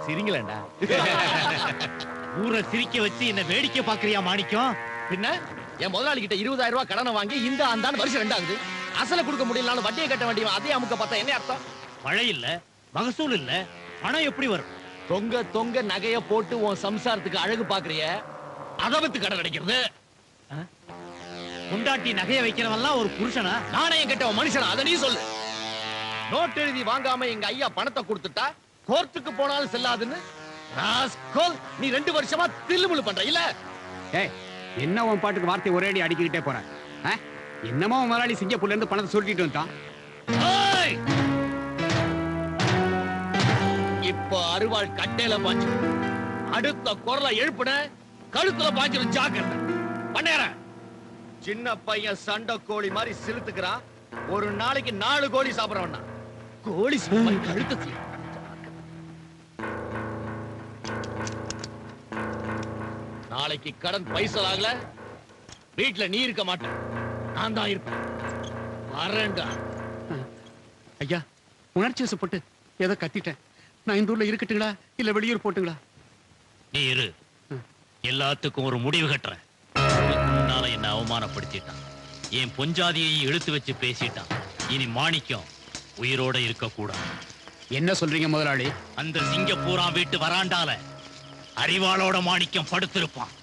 சிரிங்களேண்டா. ஊரை சிரிக்க வச்சு என்ன வேடிக்கை பாக்குறியா மாணிக்கம்? பின்ன என் முதலாளி கிட்ட 20,000 ரூபாய் கடனை வாங்கி இந்த ஆண்டான் வருஷம் 2 ஆகுது. அசலை கொடுக்க முடியலனாலும் வட்டியை கட்ட வேண்டியவன் அதே அமுக்க பார்த்தா என்ன அர்த்தம்? மழை இல்ல, மகசூல் இல்ல, பணம் எப்படி வரும்? தொங்க தொங்க நகைய போட்டு உன் சம்சாரத்துக்கு அழகு பாக்குறிய, அதை வித்து கடன் அடைக்கிறது. குண்டாட்டி நகைய வைக்கிறவெல்லாம் ஒரு புருஷனா? நாணயம் கெட்டவன் மனுஷனா? அதை நீ சொல்லு. நோட் எழுதி வாங்காம எங்க ஐயா பணத்தை கொடுத்துட்டா கோர்ட்டுக்கு போனாலும் செல்லாதுன்னு நீ 2 வருஷமா தில்லுமுள்ளு பண்ற இல்ல? என்ன உன் பாட்டுக்கு வார்த்தை ஒரேடி அடிக்கிட்டே போற? என்னமோ முதலாளி சிங்கப்பூர்ல இருந்து பணத்தை சொல்லிட்டு வந்தான். இப்ப அருவாள் கட்டையில பாஞ்சு, அடுத்த குரலை எழுப்புன கழுத்துல பாஞ்சிரும், ஜாக்கிரதை. பண்ணேற சின்ன பையன் சண்டை கோழி மாதிரி சிலுத்துக்கிறான். ஒரு நாளைக்கு 4 கோழி சாப்பிடறவனா? கோழி கழுத்து. நாளைக்கு கடன் பைசல் ஆகல, வீட்டுல நீ இருக்க மாட்டேன், நான் தான் இருப்பேன். வரேன்டா. ஐயா, உணர்ச்சி வசப்பட்டு ஏதோ கத்திட்டேன். நான் இந்த ஊர்ல இருக்கட்டுங்களா இல்ல வெளியூர் போட்டுங்களா? நீ இரு, எல்லாத்துக்கும் ஒரு முடிவு கட்டுறேன். அவமானப்படுத்திட்டான். என் பொஞ்சாதியை இழுத்து வச்சு பேசிட்டான். இனி மாணிக்கம் உயிரோட இருக்க கூடாது. என்ன சொல்றீங்க முதலாளி? அந்த சிங்கப்பூரான் வீட்டு வராண்டால அறிவாளோட மாணிக்கம் படுத்திருப்பான்.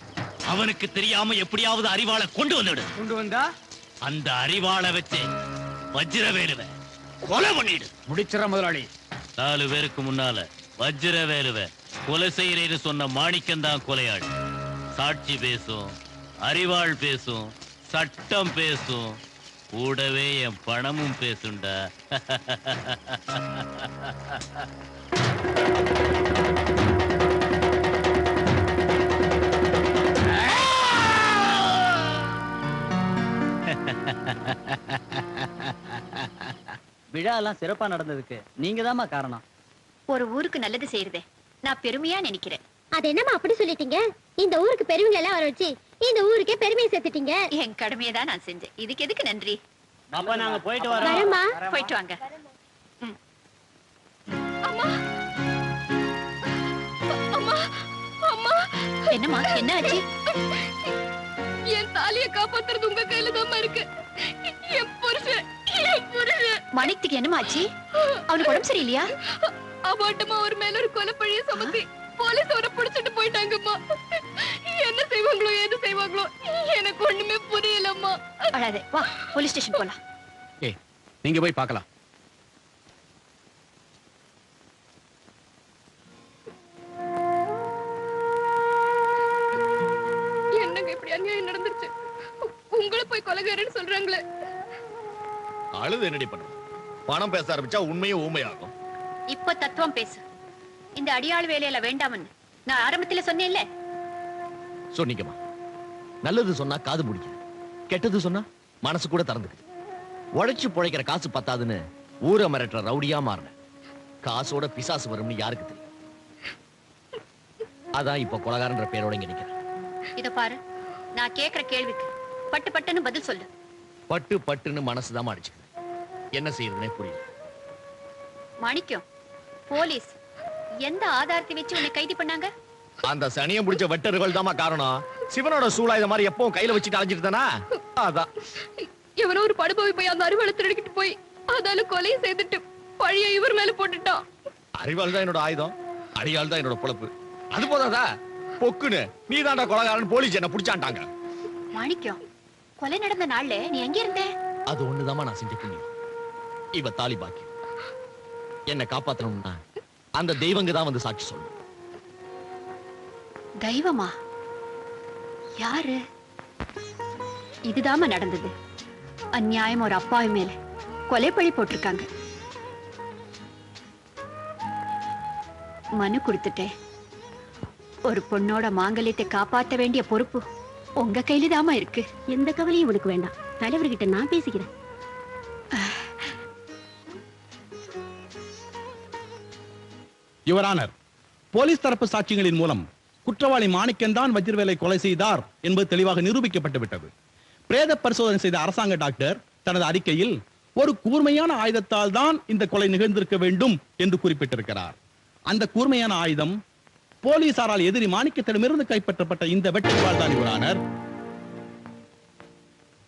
அவனுக்கு தெரியாம எப்படியாவது அறிவாளை கொண்டு வந்துடு. கொண்டு வந்தா அந்த அறிவாளை வச்சு வஜ்ரவேலுவை கொலை பண்ணிடு. முடிச்சிட முதலாளி. 4 பேருக்கு முன்னால வஜ்ரவேலுவை கொலை செய்யறேன்னு சொன்ன மாணிக்கம் தான் கொலையாளி. சாட்சி பேசும், அறிவாள் பேசும், சட்டம் பேசும், கூடவே என் பணமும் பேசுண்டா. விழா எல்லாம் சிறப்பா நடந்ததுக்கு நீங்க தான்மா காரணம். ஒரு ஊருக்கு நல்லது செய்யறதே நான் பெருமையா நினைக்கிறேன். அது என்னமா அப்படி சொல்லிட்டீங்க? இந்த ஊருக்கு பெருமைங்க எல்லாம் வர வச்சு இந்த ஊருக்கே பெருமையை சேர்த்துட்டீங்க. என் கடமையை தான் நான் செஞ்சேன். இதுக்கு எதுக்கு நன்றி? அப்ப நாங்க போயிட்டு வரேம்மா. போயிட்டு வாங்க. என்னம்மா என்ன ஆச்சு? என் தாலியை காப்பாத்துறது உங்க கையில தான் இருக்கு. என் புருஷன் மணிக்கு என்னமா ஆச்சு? அவனுக்கு உடம்பு சரியில்லையா? அபாட்டமா ஒரு மேல ஒரு கொலை பழிய சுமத்தி போலீஸ் அவரை புடிச்சிட்டு போயிட்டாங்கம்மா. என்ன செய்வாங்களோ ஏது செய்வாங்களோ எனக்கு ஒண்ணுமே புரியலம்மா. அழாதே, வா போலீஸ் ஸ்டேஷன் போலாம். ஏய், நீங்க போய் பார்க்கலாம். என்னங்க இப்படி அநியாயம் நடந்துருச்சு? உங்களை போய் கொலைகாரன்னு சொல்றாங்களே. அழுது என்னடி பண்ணும்? பணம் பேச ஆரம்பிச்சா உண்மையும் ஊமையாகும். இப்ப தத்துவம் பேசு. இந்த அடியாள் வேலையில வேண்டாம்னு நான் ஆரம்பத்துல சொன்னேன்ல. சொன்னீங்கம்மா. நல்லது சொன்னா காது முடிக்குது, கெட்டது சொன்னா மனசு கூட திறந்துக்குது. உழைச்சு பிழைக்கிற காசு பத்தாதுன்னு ஊரை மிரட்டுற ரவுடியா மாறின. காசோட பிசாசு வரும்னு யாருக்கு தெரியும்? அதான் இப்ப கொலகாரன்ற பேரோட இங்க நிக்கிறேன். இத பாரு, நான் கேக்குற கேள்விக்கு பட்டு பட்டுன்னு பதில் சொல்லு. பட்டு பட்டுன்னு மனசுதான் அடிச்சுக்குது. என்ன செய்யறதுனே புரியல. மாணிக்கம், போலீஸ் எந்த ஆதாரத்தை வச்சு உன்னை கைது பண்ணாங்க? அந்த சனியம் பிடிச்ச வெட்டர்கள் தாமா காரணம். சிவனோட சூழாயுத மாதிரி எப்பவும் கையில வச்சுட்டு அலைஞ்சிட்டு தானா? அதான் எவனோ ஒரு படுபோய் போய் அந்த அருவாளை திருடிக்கிட்டு போய் அதால கொலையை செய்துட்டு பழிய இவர் மேல போட்டுட்டான். அறிவாள் தான் என்னோட ஆயுதம், அடியாள் தான் என்னோட பொழப்பு. அது போதாதா? பொக்குன்னு நீ தாண்டா கொலகாரன் போலீஸ் என்ன பிடிச்சாண்டாங்க. மாணிக்கம், கொலை நடந்த நாள்ல நீ எங்க இருந்த? அது ஒண்ணுதாமா நான் செஞ்ச புண்ணியம். இவ தாலி பாக்கி என்ன காப்பாத்தணும்னா அந்த தெய்வங்க தான் வந்து சாட்சி சொல்லணும். தெய்வமா? யாரு? இதுதாம நடந்தது. அநியாயம் ஒரு அப்பாவி மேல கொலை பழி போட்டிருக்காங்க. மனு கொடுத்துட்டேன். ஒரு பொண்ணோட மாங்கல்யத்தை காப்பாற்ற வேண்டிய பொறுப்பு உங்க கையில தாமா இருக்கு. எந்த கவலையும் உனக்கு வேண்டாம். தலைவர்கிட்ட நான் பேசிக்கிறேன். யுவர் ஆனர், போலீஸ் தரப்பு சாட்சியங்களின் மூலம் குற்றவாளி மாணிக்கன் தான் வஜ்ரவேலை கொலை செய்தார் என்பது தெளிவாக நிரூபிக்கப்பட்டு விட்டது. பிரேத பரிசோதனை செய்த அரசாங்க டாக்டர் தனது அறிக்கையில் ஒரு கூர்மையான ஆயுதத்தால் தான் இந்த கொலை நிகழ்ந்திருக்க வேண்டும் என்று குறிப்பிட்டிருக்கிறார். அந்த கூர்மையான ஆயுதம் போலீசாரால் எதிரி மாணிக்கத்திடமிருந்து கைப்பற்றப்பட்ட இந்த வெட்டறிவாள் தான் யுவர் ஆனர்.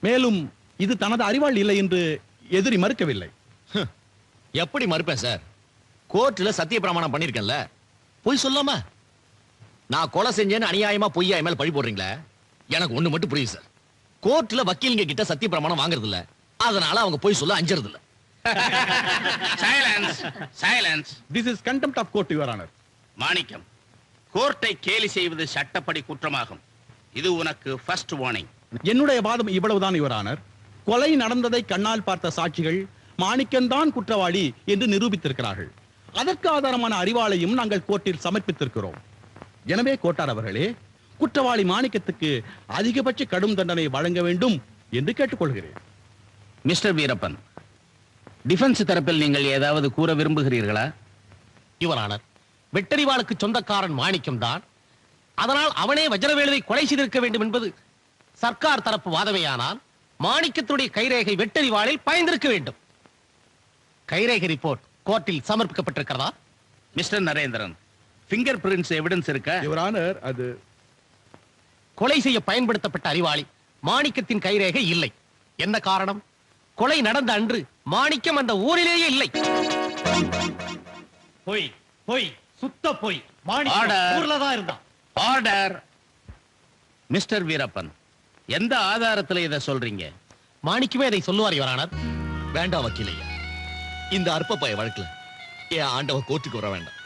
மேலும் இது தனது அறிவாள் இல்லை என்று எதிரி மறுக்கவில்லை. எப்படி மறுப்பேன் சார்? கோர்ட்ல சத்திய பிரமாணம் பண்ணிருக்கேன்ல, பொய் சொல்லாம நான் கொலை செஞ்சேன்னு அநியாயமா பொய்யா மேல பழி போடுறீங்களே. எனக்கு ஒண்ணு மட்டும் புரியுது சார், கோர்ட்ல வக்கீலுங்க கிட்ட சத்திய பிரமாணம் வாங்குறது இல்ல, அதனால அவங்க பொய் சொல்ல அஞ்சறது இல்ல. Silence, silence. This is contempt of court, Your Honor. மாணிக்கம், கோர்ட்டை கேலி செய்வது சட்டப்படி குற்றமாகும். இது உனக்கு ஃபர்ஸ்ட் வார்னிங். என்னுடைய வாதம் இவ்வளவுதான் யுவர் ஆனர். கொலை நடந்ததை கண்ணால் பார்த்த சாட்சிகள் மாணிக்கன் தான் குற்றவாளி என்று நிரூபித்திருக்கிறார்கள். அதற்கு ஆதாரமான அறிவாளையும் நாங்கள் கோர்ட்டில் சமர்ப்பித்திருக்கிறோம். எனவே கோட்டார் அவர்களே, குற்றவாளி மாணிக்கத்துக்கு அதிகபட்ச கடும் தண்டனை வழங்க வேண்டும் என்று கேட்டுக்கொள்கிறேன். மிஸ்டர் வீரப்பன், டிஃபென்ஸ் தரப்பில் நீங்கள் ஏதாவது கூற விரும்புகிறீர்களா? யுவர் ஆனர், வெட்டறிவாளுக்கு சொந்தக்காரன் மாணிக்கம் தான், அதனால் அவனே வஜ்ரவேலுவை கொலை செய்திருக்க வேண்டும் என்பது சர்க்கார் தரப்பு வாதமையானால் மாணிக்கத்துடைய கைரேகை வெட்டறிவாளில் பயந்திருக்க வேண்டும். கைரேகை ரிப்போர்ட் கோர்ட்டில் சமர்ப்பிக்கப்பட்டிருக்கிறதா? Mister Narendran, finger prints evidence இருக்கா? யுவர் ஆனர், அது கொலை செய்ய பயன்படுத்தப்பட்ட அறிவாளி மாணிக்கத்தின் கைரேகை இல்லை. என்ன காரணம்? கொலை நடந்த அன்று மாணிக்கம் அந்த ஊரிலேயே இல்லை. போய் போய் சுத்த போய் Order. ஊர்ல தான் இருந்தான். ஆர்டர். மிஸ்டர் வீரப்பன், எந்த ஆதாரத்துல இத சொல்றீங்க? மாணிக்கமே அதை சொல்லுவார் யுவரானர். வேண்டாம் வக்கீலையா, இந்த அற்ப பய வழக்குல என் ஆண்டவ கோர்ட்டுக்கு வர வேண்டாம்.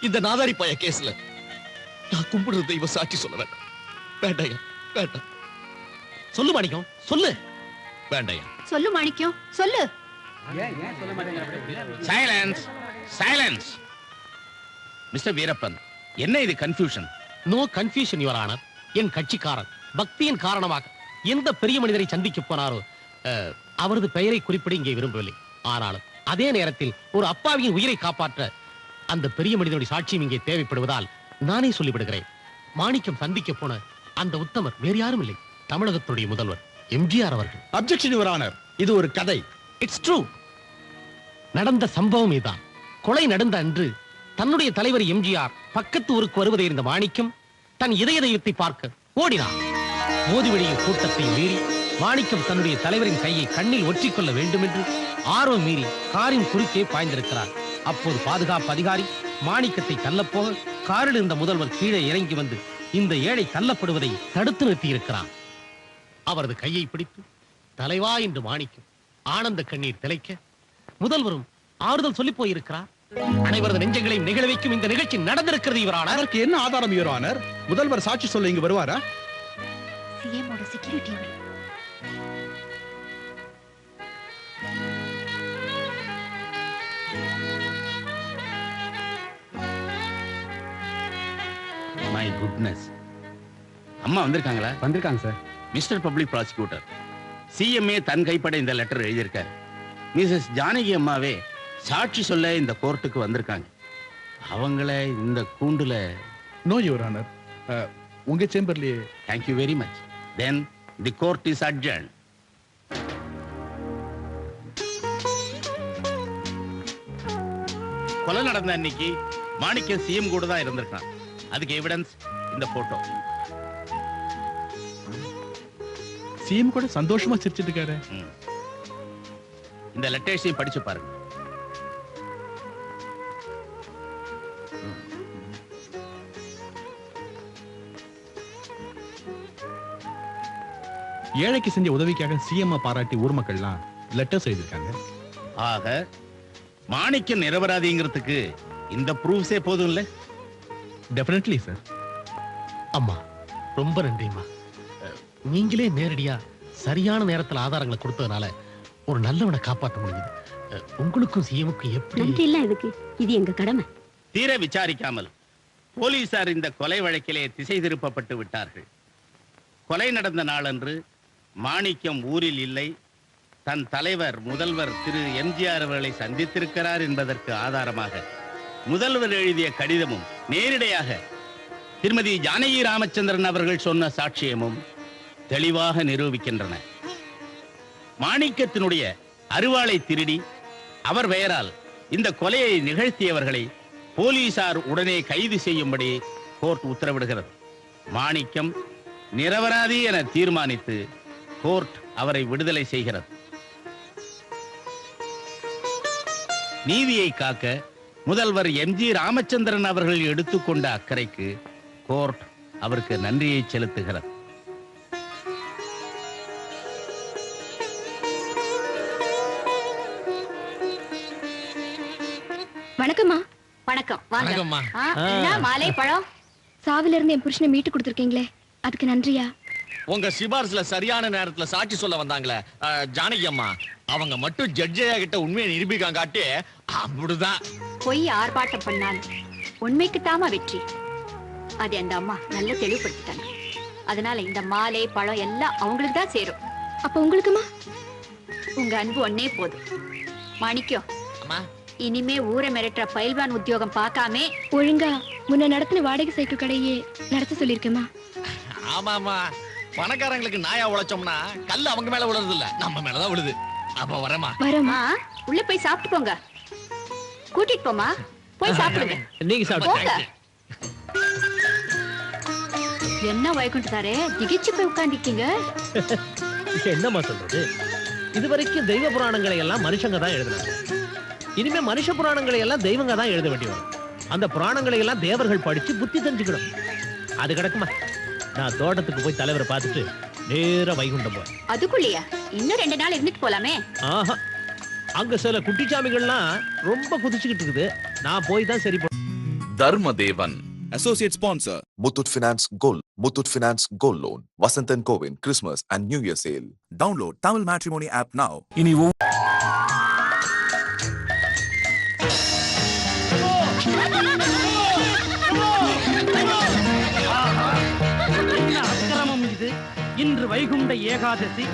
இந்த நாதாரி பய கேஸ்ல நான் கும்பிடுற தெய்வ சாட்சி சொல்ல வேண்டாம். வேண்டாயா, வேண்டாம். சொல்லு மாணிக்கம், சொல்லு. வேண்டாயா. சொல்லு மாணிக்கம், சொல்லு. Silence, silence. மிஸ்டர் வீரப்பன், என்ன இது கன்ஃபியூஷன்? No confusion your honour. என் கட்சிக்காரன் பக்தியின் காரணமாக எந்த பெரிய மனிதரை சந்திக்க போனாரோ அவரது பெயரை குறிப்பிட இங்கே விரும்பவில்லை. ஆனாலும் அதே நேரத்தில் ஒரு அப்பாவியின் உயிரை காப்பாற்ற அந்த பெரிய மனிதனுடைய சாட்சியம் இங்கே தேவைப்படுவதால் நானே சொல்லிவிடுகிறேன். மாணிக்கம் சந்திக்க போன அந்த உத்தமர் வேறு யாரும் இல்லை, தமிழகத்துடைய முதல்வர் எம்ஜிஆர் அவர்கள். அப்ஜெக்ஷன் யுவர் ஆனர், இது ஒரு கதை. It's true. நடந்த சம்பவம் இதுதான். கொலை நடந்த அன்று தன்னுடைய தலைவர் எம்ஜிஆர் பக்கத்து ஊருக்கு வருவதை இருந்த மாணிக்கம் தன் இதய தெய்வத்தை பார்க்க ஓடினார். மோதி வழியின் கூட்டத்தை மீறி மாணிக்கம் தன்னுடைய தலைவரின் கையை கண்ணில் ஒற்றிக்கொள்ள வேண்டும் என்று ஆர்வம் மீறி காரின் குறுக்கே பாய்ந்திருக்கிறார். அப்போது பாதுகாப்பு அதிகாரி மாணிக்கத்தை தள்ளப்போக காரில் இருந்த முதல்வர் கீழே இறங்கி வந்து இந்த ஏழை தள்ளப்படுவதை தடுத்து நிறுத்தியிருக்கிறார். அவரது கையை பிடித்து தலைவா என்று மாணிக்கம் ஆனந்த கண்ணீர் திளைக்க முதல்வரும் ஆறுதல் சொல்லி போயிருக்கிறார். அனைவரது நெஞ்சங்களையும் நிகழ வைக்கும் இந்த நிகழ்ச்சி நடந்திருக்கிறது யுவரானர். அதற்கு என்ன ஆதாரம் யுவர் ஆனர்? முதல்வர் சாட்சி சொல்ல இங்கு வருவாரா? சிஎமோட செக்யூரிட்டி. My goodness. அம்மா வந்திருக்காங்களா? வந்திருக்காங்க சார். மிஸ்டர் பப்ளிக் ப்ராசிக்யூட்டர், சிஎம்ஏ தன் கைப்பட இந்த லெட்டர் எழுதியிருக்கார். மிஸ்ஸஸ் ஜானகி அம்மாவே சாட்சி சொல்ல இந்த கோர்ட்டுக்கு வந்திருக்காங்க. அவங்கள இந்த கூண்டுல. நோ யுவர் ஆனர், உங்க சேம்பர்லயே. Thank you very much. Then the court is adjourned. கொலை நடந்த அன்னைக்கு மாணிக்கம் சிஎம் கூட தான் இருந்திருக்கான். அதுக்கு எவிடன்ஸ் இந்த போட்டோ. சிஎம் கூட சந்தோஷமா சிரிச்சிட்டு இருக்காரு. இந்த லெட்டர்ஸையும் படிச்சு பாருங்க. ஏழைக்கு செஞ்ச உதவிக்காக சிஎம் பாராட்டி ஊர் மக்கள்லாம் லெட்டர்ஸ் எழுதிருக்காங்க. ஆக மாணிக்கம் நிரபராதிங்கிறதுக்கு இந்த ப்ரூஃப்ஸே போதும் இல்ல? Definitely sir. அம்மா ரொம்ப நன்றிம்மா. நீங்களே நேரடியா சரியான நேரத்தில் ஆதாரங்களை கொடுத்ததுனால ஒரு நல்லவனை காப்பாற்ற முடியுது. உங்களுக்கும் சிஎமுக்கும் எப்படி? நன்றி இல்ல, இதுக்கு இது எங்க கடமை. தீர விசாரிக்காமல் போலீசார் இந்த கொலை வழக்கிலே திசை திருப்பப்பட்டு விட்டார்கள். கொலை நடந்த நாளன்று மாணிக்கம் ஊரில் இல்லை, தன் தலைவர் முதல்வர் திரு எம்ஜிஆர் அவர்களை சந்தித்திருக்கிறார் என்பதற்கு ஆதாரமாக முதல்வர் எழுதிய கடிதமும் நேரடியாக திருமதி ஜானகி ராமச்சந்திரன் அவர்கள் சொன்ன சாட்சியமும் தெளிவாக நிரூபிக்கின்றன. மாணிக்கத்தினுடைய அருவாளை திருடி அவர் பெயரால் இந்த கொலையை நிகழ்த்தியவர்களை போலீசார் உடனே கைது செய்யும்படி கோர்ட் உத்தரவிடுகிறது. மாணிக்கம் நிரபராதி என தீர்மானித்து கோர்ட் அவரை விடுதலை செய்கிறது. நீதியை காக்க முதல்வர் எம்ஜி ராமச்சந்திரன் அவர்கள் எடுத்துக்கொண்ட அக்கறைக்கு கோர்ட் அவருக்கு நன்றியை செலுத்துகிறது. வணக்கம்மா. வணக்கம். வாங்க. வணக்கம்மா. என்ன மாலை பழம்? சாவில இருந்து என் புருஷனை மீட்டு கொடுத்துருக்கீங்களே, அதுக்கு நன்றியா? உங்க சிபார்ஸ்ல சரியான நேரத்துல சாட்சி சொல்ல வந்தாங்களே ஜானகி அம்மா, அவங்க மட்டும் ஜட்ஜையா கிட்ட உண்மையை நிரூபிக்காங்க காட்டி அப்படிதான். பொய் ஆர்ப்பாட்டம் பண்ணாலும் உண்மைக்கு தாமா வெற்றி. அது அந்த அம்மா நல்ல தெளிவுபடுத்திட்டாங்க. அதனால இந்த மாலை பழம் எல்லாம் அவங்களுக்கு தான் சேரும். அப்ப உங்களுக்குமா? உங்க அன்பு ஒன்னே போதும். மாணிக்கம், இனிமே ஊரை மிரட்டுற பயில்வான் உத்தியோகம் பார்க்காமே ஒழுங்கா முன்ன நடத்தின வாடகை சைக்கிள் கடையே நடத்த சொல்லிருக்கேமா. ஆமாமா, பணக்காரங்களுக்கு நாயா உழைச்சோம்னா கல்லு அவங்க மேல விழுறது இல்ல, நம்ம மேலதான் விழுது. அப்ப வரமா வரமா. உள்ள போய் சாப்பிட்டு போங்க. கூட்டிட்டு போமா, போய் சாப்பிடுங்க. நீங்க சாப்பிடுங்க. என்ன வைகுண்டதாரே திகிச்சு போய் உட்கார்ந்திருக்கீங்க? என்னம்மா சொல்றது? இதுவரைக்கும் தெய்வ புராணங்களை எல்லாம் மனுஷங்க தான் எழுதுனாங்க. இனிமே மனுஷ புராணங்களை எல்லாம் தெய்வங்க தான் எழுத வேண்டி வரும். அந்த புராணங்களை எல்லாம் தேவர்கள் படிச்சு புத்தி தெரிஞ்சுக்கணும். அது கிடக்குமா? நான் தோட்டத்துக்கு போய் தலைவரை பார்த்துட்டு நேரா வைகுண்டம் போறேன். அதுக்குள்ளயா? இன்னும் 2 நாள் இருந்துட்டு போலாமே. ஆஹா, அங்க சில குட்டிச்சாமிகள்லாம் ரொம்ப குதிச்சுக்கிட்டு இருக்குது. நான் போய் தான் சரி. தர்மதேவன் Associate sponsor Muthoot Finance Gold, Muthoot Finance Gold Loan, Vasantan Kovin Christmas and New Year sale. Download Tamil Matrimony app now. இனி அக்கிரமம் இது. இன்று வைகுண்ட ஏகாதசி,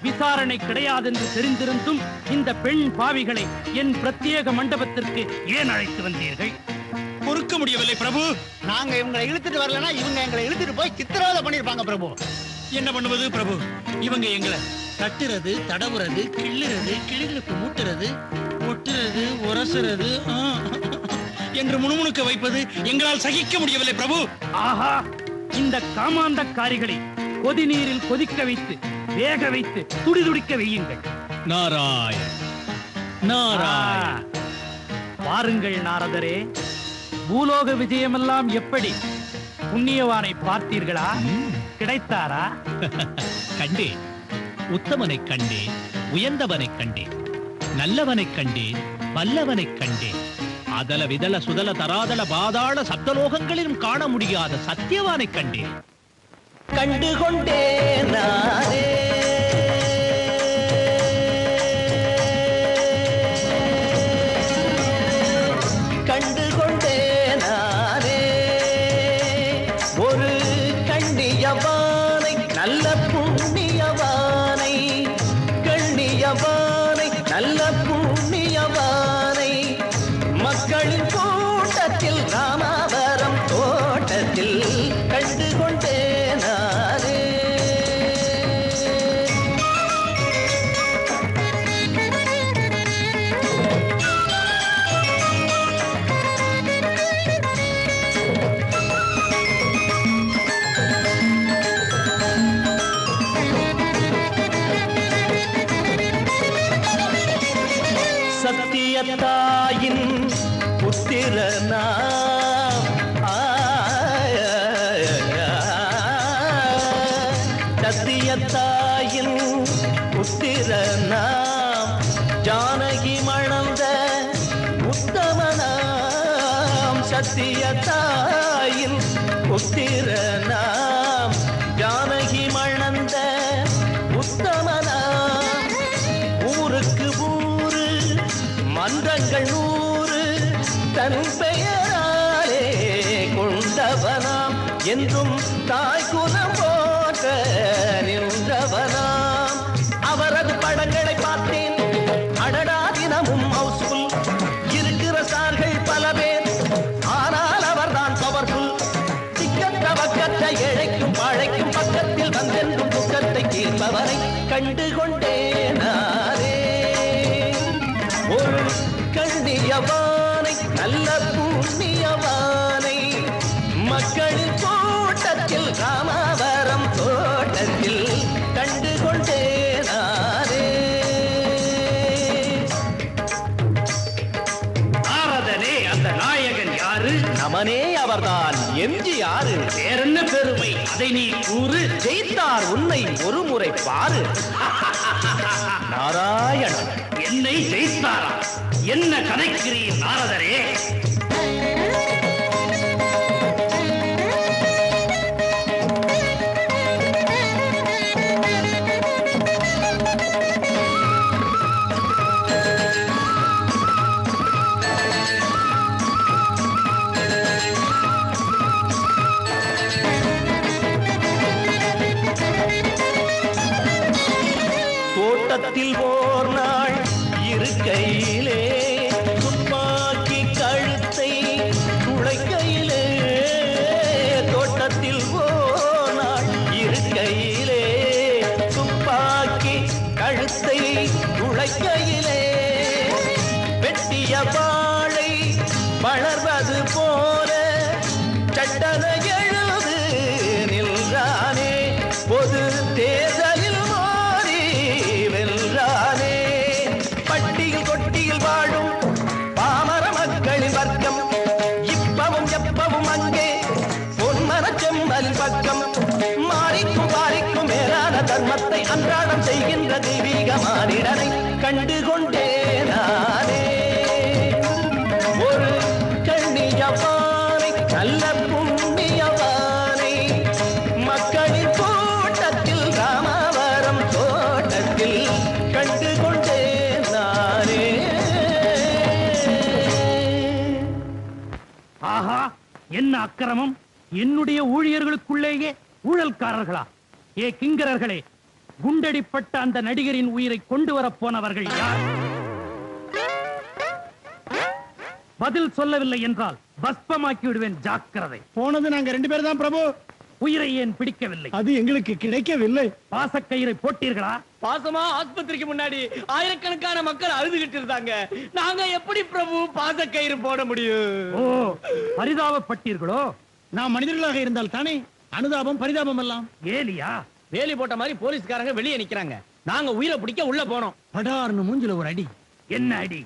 விசாரணை கிடையாது என்று தெரிந்திருந்தும் இந்த பெண் பாவிகளை என் பிரத்யேக மண்டபத்திற்கு ஏன் அழைத்து வந்தீர்கள்? பொறுக்க முடியவில்லை பிரபு. நாங்க இவங்களை இழுத்துட்டு வரலனா இவங்க எங்களை இழுத்துட்டு போய் சித்திரவதை பண்ணிருப்பாங்க பிரபு. என்ன பண்ணுவது பிரபு? இவங்க எங்களை தட்டுறது, தடவுறது, கிள்ளுறது, கிளிகளுக்கு மூட்டுறது, ஒட்டுறது, உரசுறது என்று முணுமுணுக்க வைப்பது எங்களால் சகிக்க முடியவில்லை பிரபு. ஆஹா, இந்த காமாந்தக்காரிகளை கொதி நீரில் கொதிக்க வைத்து வேக வைத்து துடிதுடிக்க வையுங்கள். நாராயண் நாராயண். பாருங்கள் நாரதரே, பூலோக விஜயமெல்லாம் எப்படி? புண்ணியவானை பார்த்தீர்களா? கிடைத்தாரா? கண்டேன். உத்தமனை கண்டேன், உயர்ந்தவனை கண்டேன், நல்லவனை கண்டேன், வல்லவனை கண்டேன். அதல விதல சுதல தராதல பாதாள சப்தலோகங்களிலும் காண முடியாத சத்தியவானை கண்டேன். கண்டுகொண்டேன் நானே. நல்ல புண்ணியவானை, கண்ணியவானை, நல்ல புண்ணியவானை, மக்களின் கூட்டத்தில் ராமாவரம் தோட்டத்தில் கண்டுகொண்டேனாரே. சத்தியத்தாயின் புத்திரனா, சத்தியத்தாயின் புத்திரனா, ஜானகி மணந்த உத்தமனாம். சத்தியத்தாயின் புத்திரனாம், ஜானகி மணந்த உத்தமனாம். ஊருக்கு மன்றங்கள் 100 தன் பெயராலே கொண்டவனாம். என்றும் தாய் குலம் போற்ற நின்றவனாம். அவரது படங்களை பார்த்தேன், அடடா தினமும் ஹவுஸ்ஃபுல். இருக்கிற சார்கள் பல பேர், ஆனால் அவர்தான் பவர்ஃபுல். திக்கத்த பக்கத்த இழைக்கும் பழைக்கும் பக்கத்தில் வந்தென்றும் துக்கத்தை தீர்ப்பவரை கண்டுகொண்டேனாரே. ஒரு கண்ணியவானை, நல்ல புண்ணியவானை, மக்களின் கூட்டத்தில் ராமாவரம் தோட்டத்தில் கண்டுகொண்டேனாரே. நாரதனே, அந்த நாயகன் யாரு? நமனே அவர்தான் எம்ஜிஆர். வேறென்ன பெருமை அதை நீ கூறு. ஜெயித்தார் உன்னை ஒரு முறை பாரு. நாராயணன் என்னை ஜெயித்தாரா? என்ன கதைக்கிறீர் நாரதரே? தோட்டத்தில் ஓர் நாள் இருக்கையிலே, துப்பாக்கி கழுத்தை துளைக்கையிலே. தோட்டத்தில் ஓர் நாள் இருக்கையிலே, துப்பாக்கி கழுத்தை துளைக்கையிலே. வெட்டிய வாழை வளர்வது போல சட்டன எழுது நின்ற தர்மத்தை அன்றாடம் செய்கின்ற தெய்வீக மானிடனை கண்டுகொண்டே நானே ஒரு கண்ணியவானை நல்ல புண்ணியவானை மக்களின் கூட்டத்தில் ராமவரம் தோட்டத்தில் கண்டுகொண்டே நானே. ஆஹா, என்ன அக்கிரமம்! என்னுடைய ஊழியர்களுக்குள்ளேயே ஊழல்காரர்களா? ஏ கிங்கரர்களே, குண்டடிப்பட்ட அந்த நடிகரின் உயிரை கொண்டு வரப் போனவர்கள் யார்? பதில் சொல்லவில்லை என்றால் பஸ்பமாக்கி விடுவேன், ஜாக்கிரதை. போனது நாங்க 2 பேர் தான் பிரபு. உயிரை ஏன் பிடிக்கவில்லை? அது எங்களுக்கு கிடைக்கவில்லை. பாசக்கயிறை போட்டீர்களா? பாசமா ஆஸ்பத்திரிக்கு முன்னாடி ஆயிரக்கணக்கான மக்கள் அழுதுகிட்டு இருந்தாங்க. நாங்க எப்படி பிரபு பாசக்கயிறு போட முடியும்? ஓ, பரிதாபப்பட்டீர்களோ? நாம் மனிதர்களாக இருந்தால் தானே அனுதாபம் பரிதாபம் எல்லாம். ஏலியா? வேலி போட்ட மாதிரி போலீஸ்காரங்க வெளியே நிக்கிறாங்க. நாங்க உயிரை பிடிக்க உள்ள போனோம். படார்னு மூஞ்சில ஒரு அடி. என்ன அடி?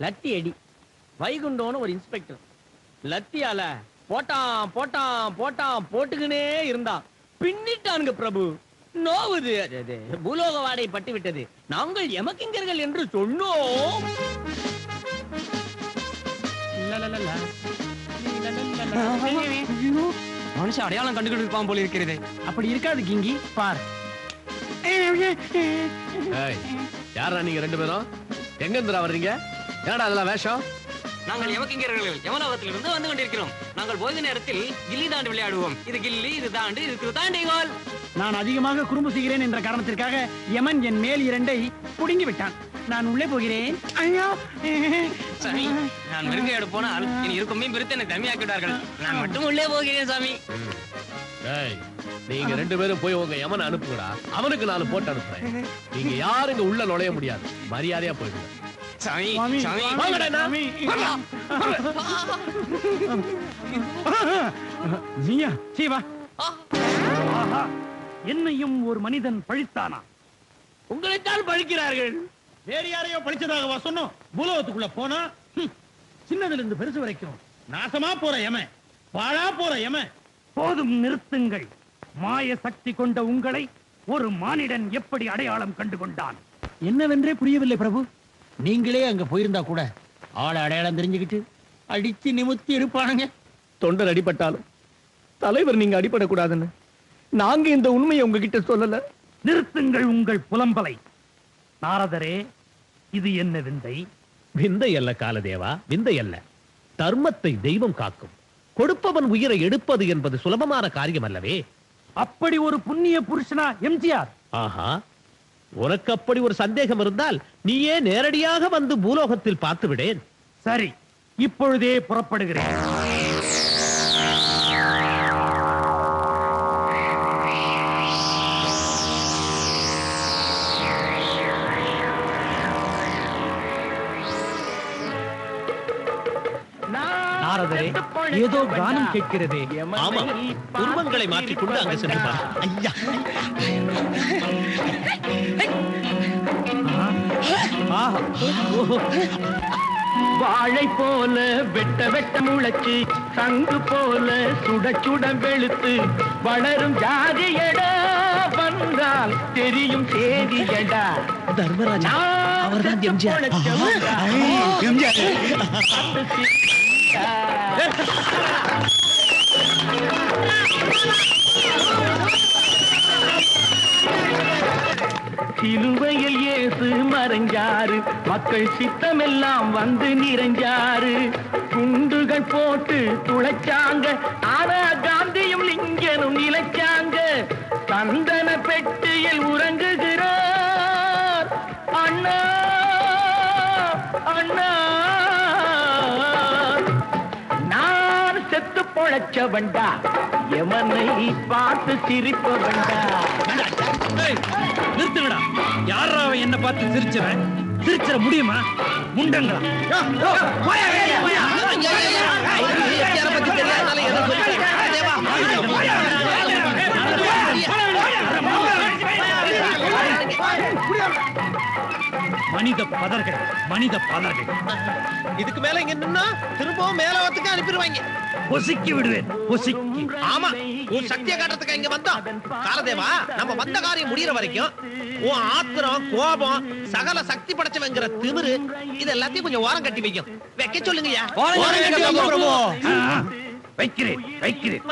லத்தி அடி. வைகுண்டோன்னு ஒரு இன்ஸ்பெக்டர் லத்தியால போட்டான் போட்டான் போட்டான் போட்டுக்கினே இருந்தான். பின்னிட்டானுங்க பிரபு. நோவுது. பூலோக வாடை பட்டு விட்டது. நாங்கள் எமக்கிங்கர்கள் என்று சொன்னோம். மனுஷன் அடையாளம் கண்டுகிட்டு இருப்பான் போல இருக்கிறது. அப்படி இருக்காது கிங்கி, பார். யாரா நீங்க 2 பேரும்? எங்க இருந்துடா வர்றீங்க? என்னடா அதெல்லாம் வேஷம்? நாங்கள் எமக்கிங்கர்கள் யமலோகத்திலிருந்து வந்து கொண்டிருக்கிறோம். நாங்கள் ஓய்வு நேரத்தில் கில்லி தாண்டு விளையாடுவோம். இது கில்லி, இது தாண்டு, இது தாண்டிகோல். நான் அதிகமாக குறும்பு செய்கிறேன் என்ற காரணத்திற்காக யமன் என் மேல் 2ஐ புடுங்கி விட்டான். நான் உள்ளே போகிறேன். ஐயோ, சாமி, நான் மிருகையோடு போனால் இனி இருக்கும் மீன் பிரித்து என்னை தம்மியாக்கிவிட்டார்கள். நான் மட்டும் உள்ளே போகிறேன் சாமி. நீங்க 2 பேரும் போய் உங்க யமனை அனுப்புங்கடா. அவனுக்கு 4 போட்டு அனுப்புறேன். நீங்க யாருங்க உள்ள நுழைய முடியாது. மரியாதையா போயிடுங்க. சாமி, சாமி, நீயா? சீவா, என்னையும் ஒரு மனிதன் பழித்தானா? உங்களைத்தான் பழிக்கிறார்கள். வேறு யாரையோ பழிச்சதாக சொன்னோம். பூலோகத்துக்குள்ள போனா சின்னதுல இருந்து பெருசு வரைக்கும் நாசமா போற யமன், பாழா போற யமன். போதும், நிறுத்துங்கள். மாய சக்தி கொண்ட உங்களை ஒரு மானிடன் எப்படி அடையாளம் கண்டு கொண்டான்? என்னவென்றே புரியவில்லை பிரபு. நீங்களே அங்க போயிருந்தா கூட ஆளை அடையாளம் தெரிஞ்சுக்கிட்டு அடிச்சு நிமித்தி இருப்பானுங்க. தொண்டர் அடிபட்டாலும் தலைவர் நீங்க அடிபடக்கூடாதுன்னு நாங்க இந்த உண்மையை உங்ககிட்ட சொல்லல. நிறுத்துங்கள் உங்கள் புலம்பலை. நாரதரே, இது என்ன விந்தை? விந்தை அல்ல காலதேவா, விந்தை அல்ல. தர்மத்தை தெய்வம் காக்கும். கொடுப்பவன் உயிரை எடுப்பது என்பது சுலபமான காரியம் அல்லவே. அப்படி ஒரு புண்ணிய புருஷனா எம்ஜிஆர்? ஆஹா, உனக்கு அப்படி ஒரு சந்தேகம் இருந்தால் நீயே நேரடியாக வந்து பூலோகத்தில் பார்த்து விடேன். சரி, இப்பொழுதே புறப்படுகிறேன். நாரதரே, ஏதோ கானம் கேட்கிறதே. ஆமா, உருவங்களை மாற்றிக்கொண்டு அங்கு சென்று பார். ஐயா, வாழை போல வெட்ட வெட்ட முளைச்சு, சங்கு போல சுட சுட வெளுத்து வளரும் ஜாதியடா, வந்தால் தெரியும் சேதியடா. தர்மராஜா, அவர்தான் எம்ஜிஆர். எம்ஜிஆர் சிலுவையில் இயேசு மறைஞ்சாரு, மக்கள் சித்தமெல்லாம் வந்து நிறைஞ்சாரு. குண்டுகள் போட்டு துளைச்சாங்க, ஆனா காந்தியும் லிங்கனும் நிலைச்சாங்க. சந்தன பெட்டியில் உறங்குகிறார் அண்ணா, அண்ணா. நான் செத்து பொழைச்சவன்டா, எமனை பார்த்து சிரிப்பவன்டா. நிறுத்துங்கடா. யாரா அவன் என்ன பார்த்து சிரிச்சவன்? சிரிச்சிட முடியுமா? முண்டங்களா? மனித பதர்கள், மனித பதர்கள். இதுக்கு மேல இங்க நின்னா திரும்பவும் மேலவத்துக்கு அனுப்பிடுவாங்க. பொசுக்கி விடுவேன் பொசுக்கி. ஆமா, உன் சக்தியை காட்டுறதுக்கு இங்க வந்தோம். காலதேவா, நம்ம வந்த காரியம் முடியற வரைக்கும் உன் ஆத்திரம், கோபம், சகல சக்தி படைச்சவங்கிற திமிரு இது எல்லாத்தையும் கொஞ்சம் ஓரம் கட்டி வைக்கும். வைக்க சொல்லுங்கய்யா. வைக்கிறேன் வைக்கிறேன்.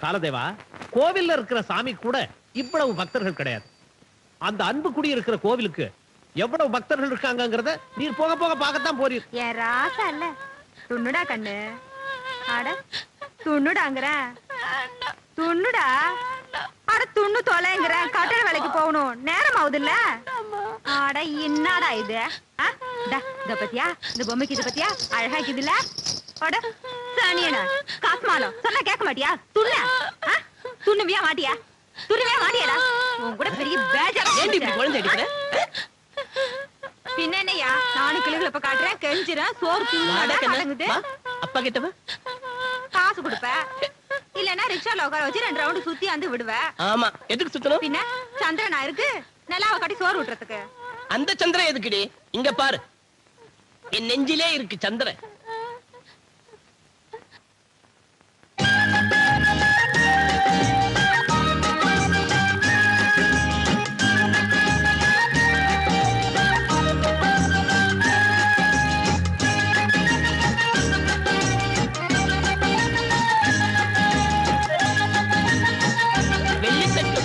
காலதேவா, கோவில்ல இருக்கிற சாமி கூட இவ்வளவு பக்தர்கள் கிடையாது. அந்த அன்பு குடி இருக்கிற கோவிலுக்கு எவ்வளவு பக்தர்கள் இருக்காங்கங்கறத நீர் போக போக பார்க்கத்தான் போறீர். ஏன் ராசா இல்ல துண்ணுடா கண்ணு. அட துண்ணுடாங்கற துண்ணுடா. அட துண்ணு தொலைங்கற. கட்டட வேலைக்கு போகணும், நேரம் ஆகுதுல்ல. அட என்னடா இது? இத பத்தியா, இந்த பொம்மைக்கு இத பத்தியா அழகா இருக்குதுல்ல. அட சாணியனா காஸ்மாலோ சொன்னா கேட்க மாட்டியா? துண்ண துண்ணுவியா மாட்டியா? துண்ணுவியா மாட்டியாடா? உன் கூட பெரிய பேஜாரா. ஏண்டி இப்படி குழந்தை அடிக்கிற? பின்ன என்னையா, நானும் கிளுகளை இப்ப காட்டுறேன், கெஞ்சிறேன், சோறு தூங்குது. அப்பா கிட்டவா காசு கொடுப்ப, இல்லன்னா ரிக்ஷால உட்கார வச்சு 2 ரவுண்ட் சுத்தி வந்து விடுவ. ஆமா, எதுக்கு சுத்தணும்? பின்ன சந்திரனா இருக்கு நிலாவை கட்டி சோறு விட்டுறதுக்கு. அந்த சந்திரன் எதுக்குடி? இங்க பாரு, என் நெஞ்சிலே இருக்கு சந்திரன்.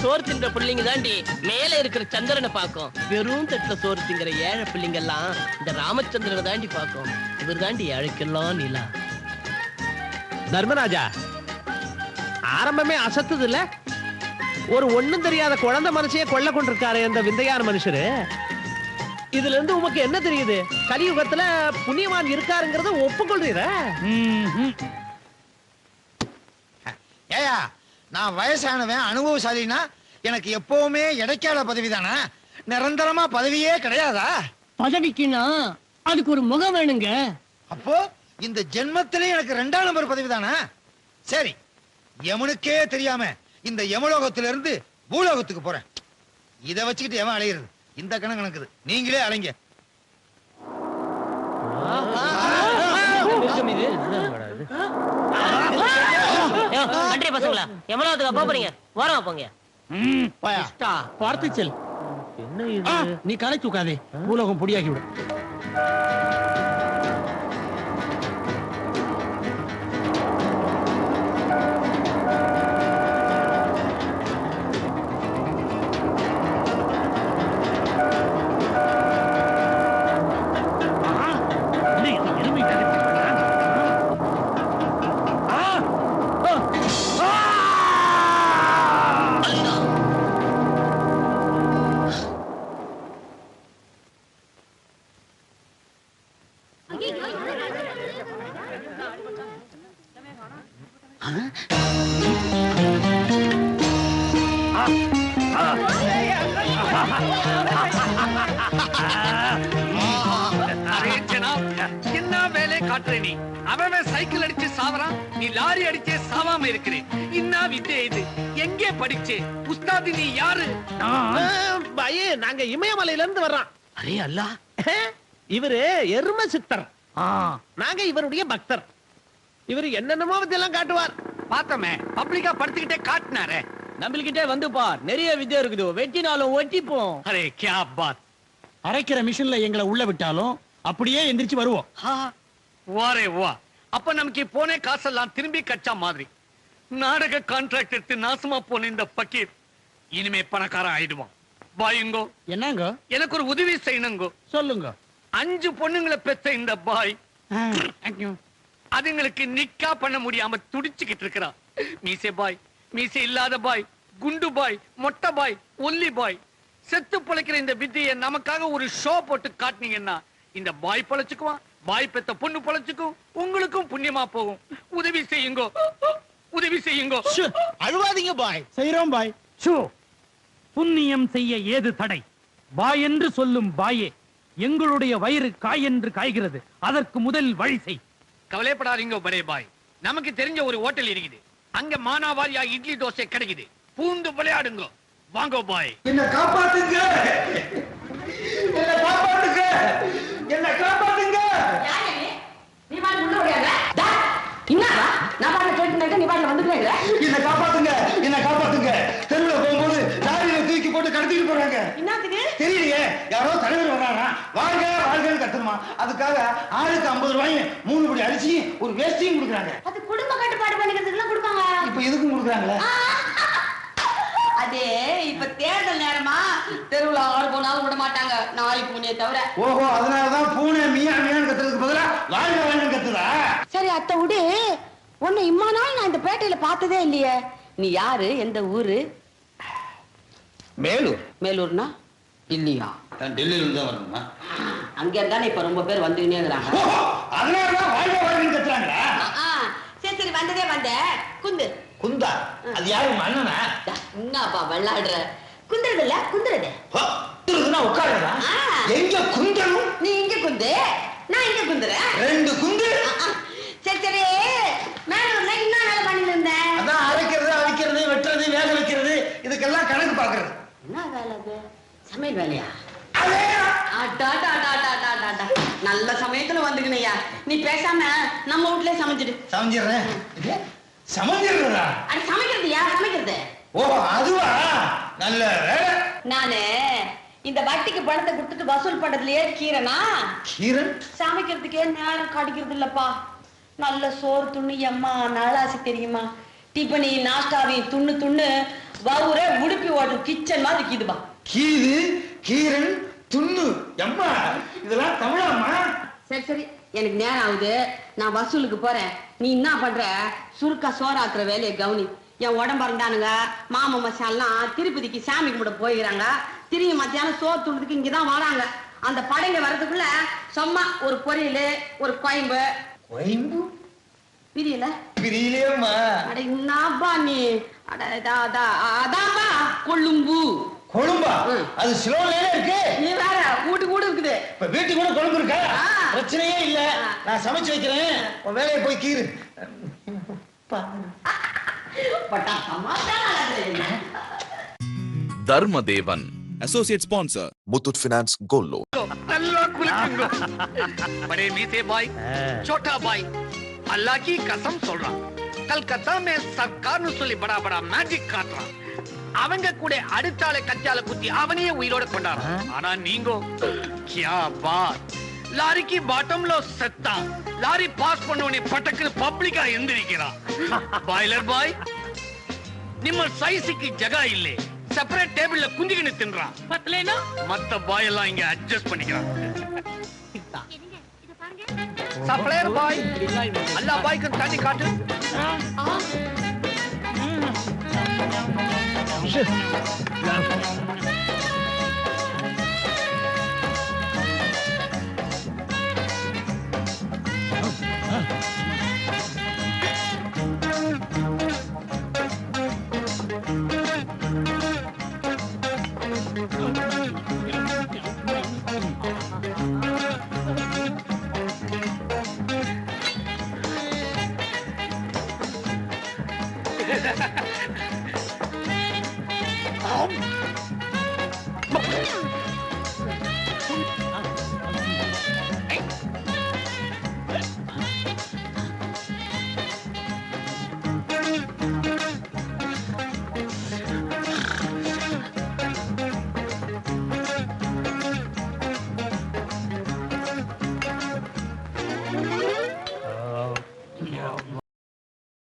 சோறு தின்ற பிள்ளைங்க தாண்டி மேல இருக்கிற சந்திரனை பாக்கும். வெறும் தட்டுல சோறு திங்கிற ஏழை பிள்ளைங்க எல்லாம் இந்த ராமச்சந்திரனை தாண்டி பாக்கும். இவர் தாண்டி அழைக்கலாம் நிலா. தர்மராஜா, ஆரம்பமே அசத்துது இல்ல? ஒரு ஒண்ணும் தெரியாத குழந்தை மனசையே கொள்ள கொண்டிருக்காரு இந்த விந்தையான மனுஷரு. இதுல இருந்து உமக்கு என்ன தெரியுது? கலியுகத்துல புண்ணியவான் இருக்காருங்கிறத ஒப்புக்கொள்றீர? ஏயா, நான் வயசானவன், அனுபவசாலினா எனக்கு எப்பவுமே இடைக்கால பதவி தானா? நிரந்தரமா பதவியே கிடையாதா? பதவிக்குன்னா அதுக்கு ஒரு முகம் வேணுங்க. அப்போ இந்த ஜென்மத்திலே எனக்கு 2ஆம் நம்பர் பதவி தானா? சரி, யமனுக்கே தெரியாம இந்த யமலோகத்திலிருந்து பூலோகத்துக்கு போறேன். இத வச்சுக்கிட்டு எவன் அலையிறது? இந்த கணக்கு நடக்குது, நீங்களே அலைங்க. அன்றே பசங்களா, எவ்வளவுக்கு அப்பா போறீங்க? ஓரமா போங்க. பார்த்து செல். என்ன இது? நீ கலை தூக்காதே, பூலோகம் பொடியாக்கி விடு. என்ன வேலை காட்டுற நீ? அவன் சைக்கிள் அடிச்சு சாவறான், நீ லாரி அடிச்சே சாவாம இருக்கிறேன். என்ன வித்தை இது? எங்கே படிச்சே? உஸ்தாது நீ யாரு? பையே, நாங்க இமயமலையில இருந்து வர்றோம். அரே அல்லா, இவரு எரும சித்தர், நாங்க இவருடைய பக்தர். இவரு என்னென்னமோ வித்தையெல்லாம் காட்டுவார். பார்த்தமே, பப்ளிக்கா படுத்துக்கிட்டே காட்டினாரே. நம்மள்கிட்ட வந்து பார், நிறைய வித்தை இருக்குது. வெட்டினாலும் ஒட்டிப்போம். அரே கியா பாத். அரைக்கிற மிஷின்ல எங்களை உள்ள விட்டாலும் அப்படியே எந்திரிச்சு வருவோம். வாரே வா. அப்ப நமக்கு போனே காசெல்லாம் திரும்பி கச்சா மாதிரி. நாடக கான்ட்ராக்ட் எடுத்து நாசமா போன இந்த பக்கீர் இனிமே பணக்காரன் ஆயிடுவான். பாயுங்கோ. என்னங்க? எனக்கு ஒரு உதவி செய்யணுங்கோ. சொல்லுங்க. 5 பொண்ணுங்களை பெத்த இந்த பாய் அதுங்களுக்கு நிக்கா பண்ண முடியாம துடிச்சுக்கிட்டு இருக்கிறான். மீசே பாய், மீசே இல்லாத பாய், குண்டு பாய், மொட்டை பாய், ஒல்லி பாய், செத்து பிழைக்கிற இந்த வித்தியை நமக்காக ஒரு ஷோ போட்டு காட்டினீங்கன்னா இந்த பாய் பழச்சுக்குவான், பாய் பெத்த பொண்ணு பழச்சுக்கும், உங்களுக்கும் புண்ணியமா போகும். உதவி செய்யுங்கோ, உதவி செய்யுங்கோ. அழுவாதீங்க பாய். செய்றோம் பாய். ஷோ, புண்ணியம் செய்ய ஏது தடை? பாய் என்று சொல்லும் பாயே, எங்களுடைய வயிறு காய் என்று காய்கிறது. அதற்கு முதல் வழி செய். கவலைப்படாதீங்க படே பாய். நமக்கு தெரிஞ்ச ஒரு ஹோட்டல் இருக்குது, அங்க மானாவாரியா இட்லி தோசை கிடைக்குது. பூந்து விளையாடுங்க. வாங்கோ பாய். என்ன காப்பாத்துங்க, என்ன காப்பாத்துங்க, என்ன காப்பாத்துங்க. போடுறாங்க என்னடா நான் பாட்டு கேட்டு நீ பாட்டு வந்துட்டேங்க என்ன காப்பாத்துங்க தெருவுல போகும்போது லாரியில தூக்கி போட்டு கடத்திட்டு போறாங்க என்னத்துக்கு தெரியலையே யாரோ தலைவர் வர்றாரா வாழ்கன்னு கத்துமா அதுக்காக ஆளுக்கு 50 ரூபாய் 3 படி அரிசி ஒரு வேஷ்டியும் கொடுக்குறாங்க அது குடும்ப கட்டுப்பாடு பண்ணிக்கிறதுக்குலாம் கொடுப்பாங்க இப்ப எதுக்கும் கொடுக்குறாங்களே அதே இப்ப தேர்தல் நேரமா தெருவுல ஆறு போனாலும் விட மாட்டாங்க நாய் பூனையை தவிர ஓஹோ அதனாலதான் பூனை மியான்னு கத்துறதுக்கு பதிலா வாழ்கன்னு கத்துதா சரி அத்தை விடு உன்னை இம்மா நாள் நான் இந்த பேட்டையில பார்த்ததே இல்லையே நீ யாரு எந்த ஊரு மேலூர்னா இல்லையா டெல்லியில இருந்து தான் வரணுமா அங்க இருந்தானே இப்ப ரொம்ப பேர் வந்துக்கினே இருக்கிறாங்க அதனாலதான் வாழ்கன்னு கத்துறாங்களா சரி சரி வந்ததே வந்த குந்தா அது யாரு அண்ணனா என்னப்பா விளையாடுற குந்துறது உட்காருதா எங்க குந்தணும் நீ இங்க குந்து நான் இங்க குந்துறேன் 2 குந்து சரி மேலூர்ல என்ன வேலை பண்ணிட்டு இருந்தேன் அதான் அரைக்கிறது வெட்டுறது வேக வைக்கிறது இதுக்கெல்லாம் கணக்கு பாக்குறது என்ன வேலை அது சமையல் வேலையா நல்ல சமயத்துல வந்துக்கணையா நீ பேசாம நம்ம வீட்லயே சமைச்சிடு சமைக்கிறதா அது சமைக்கிறது ஓ அதுவா நல்ல வேலை நானு இந்த வட்டிக்கு பணத்தை கொடுத்துட்டு வசூல் பண்றதுலயே கீரனா சமைக்கிறதுக்கே நேரம் கிடைக்கிறது இல்லப்பா நல்ல சோறு துண்ணு எம்மா நாளாசி தெரியுமா டிபனி நாஸ்டாவி துண்ணு வவுர உடுப்பி ஓட்டும் கிச்சன் மாதிரி கீதுபா கீரன் துண்ணு எம்மா இதெல்லாம் தமிழாமா சரி எனக்கு நேரம் ஆகுது நான் வசூலுக்கு போறேன் நீ என்ன பண்ற சுருக்கா சோறாக்குற வேலையை கவனி என் உடம்பு இருந்தானுங்க மாமா மசாலாம் திருப்பதிக்கு சாமி கும்பிட போயிடுறாங்க திரும்பி மத்தியானம் சோறு துண்டுறதுக்கு இங்கதான் வராங்க அந்த படைங்க வர்றதுக்குள்ள சும்மா ஒரு பொரியல் ஒரு குழம்பு பிரியலையம்மா அட என்னப்பா நீ அதான்ப்பா கொழும்பா அது சிலோன்ல இருக்கு நீ வேற வீட்டு கூட இருக்குது இப்ப வீட்டுக்கு கூட கொழும்பு இருக்கா பிரச்சனையே இல்ல நான் சமைச்சு வைக்கிறேன் உன் வேலையை போய் கீறு Dharmadevan associate sponsor Muthoot finance gold loan நல்லா குலுக்குங்க बड़े मीठे भाई छोटा भाई अल्लाह की कसम சொல்றான் கல்கத்தா மே சர்க்கார்னு சொல்லி बड़ा बड़ा மேஜிக் காட்டுறான் அவங்க கூட அடுத்தாளை கச்சால குத்தி அவனையே உயிரோட கொண்டாடுறான் ஆனா நீங்க क्या बात லாரிக்கு பாட்டம்ல செத்தா லாரி பாஸ் பண்ணவனே பட்டக்கு பப்ளிக்கா எந்திரிக்கிறான் பாய்லர் பாய் ನಿಮ್ಮ ಸೈಸಿಗೆ ಜಾಗ ಇಲ್ಲೇ செப்பரேட் டேபிள்ல குந்திக்கின்னு தின்றான் பத்தலைனா மத்த பாய் எல்லாம் இங்க அட்ஜஸ்ட் பண்ணிக்கிறான் சப்ளையர் பாய் எல்லா பாய்க்கும் தண்ணி காட்டு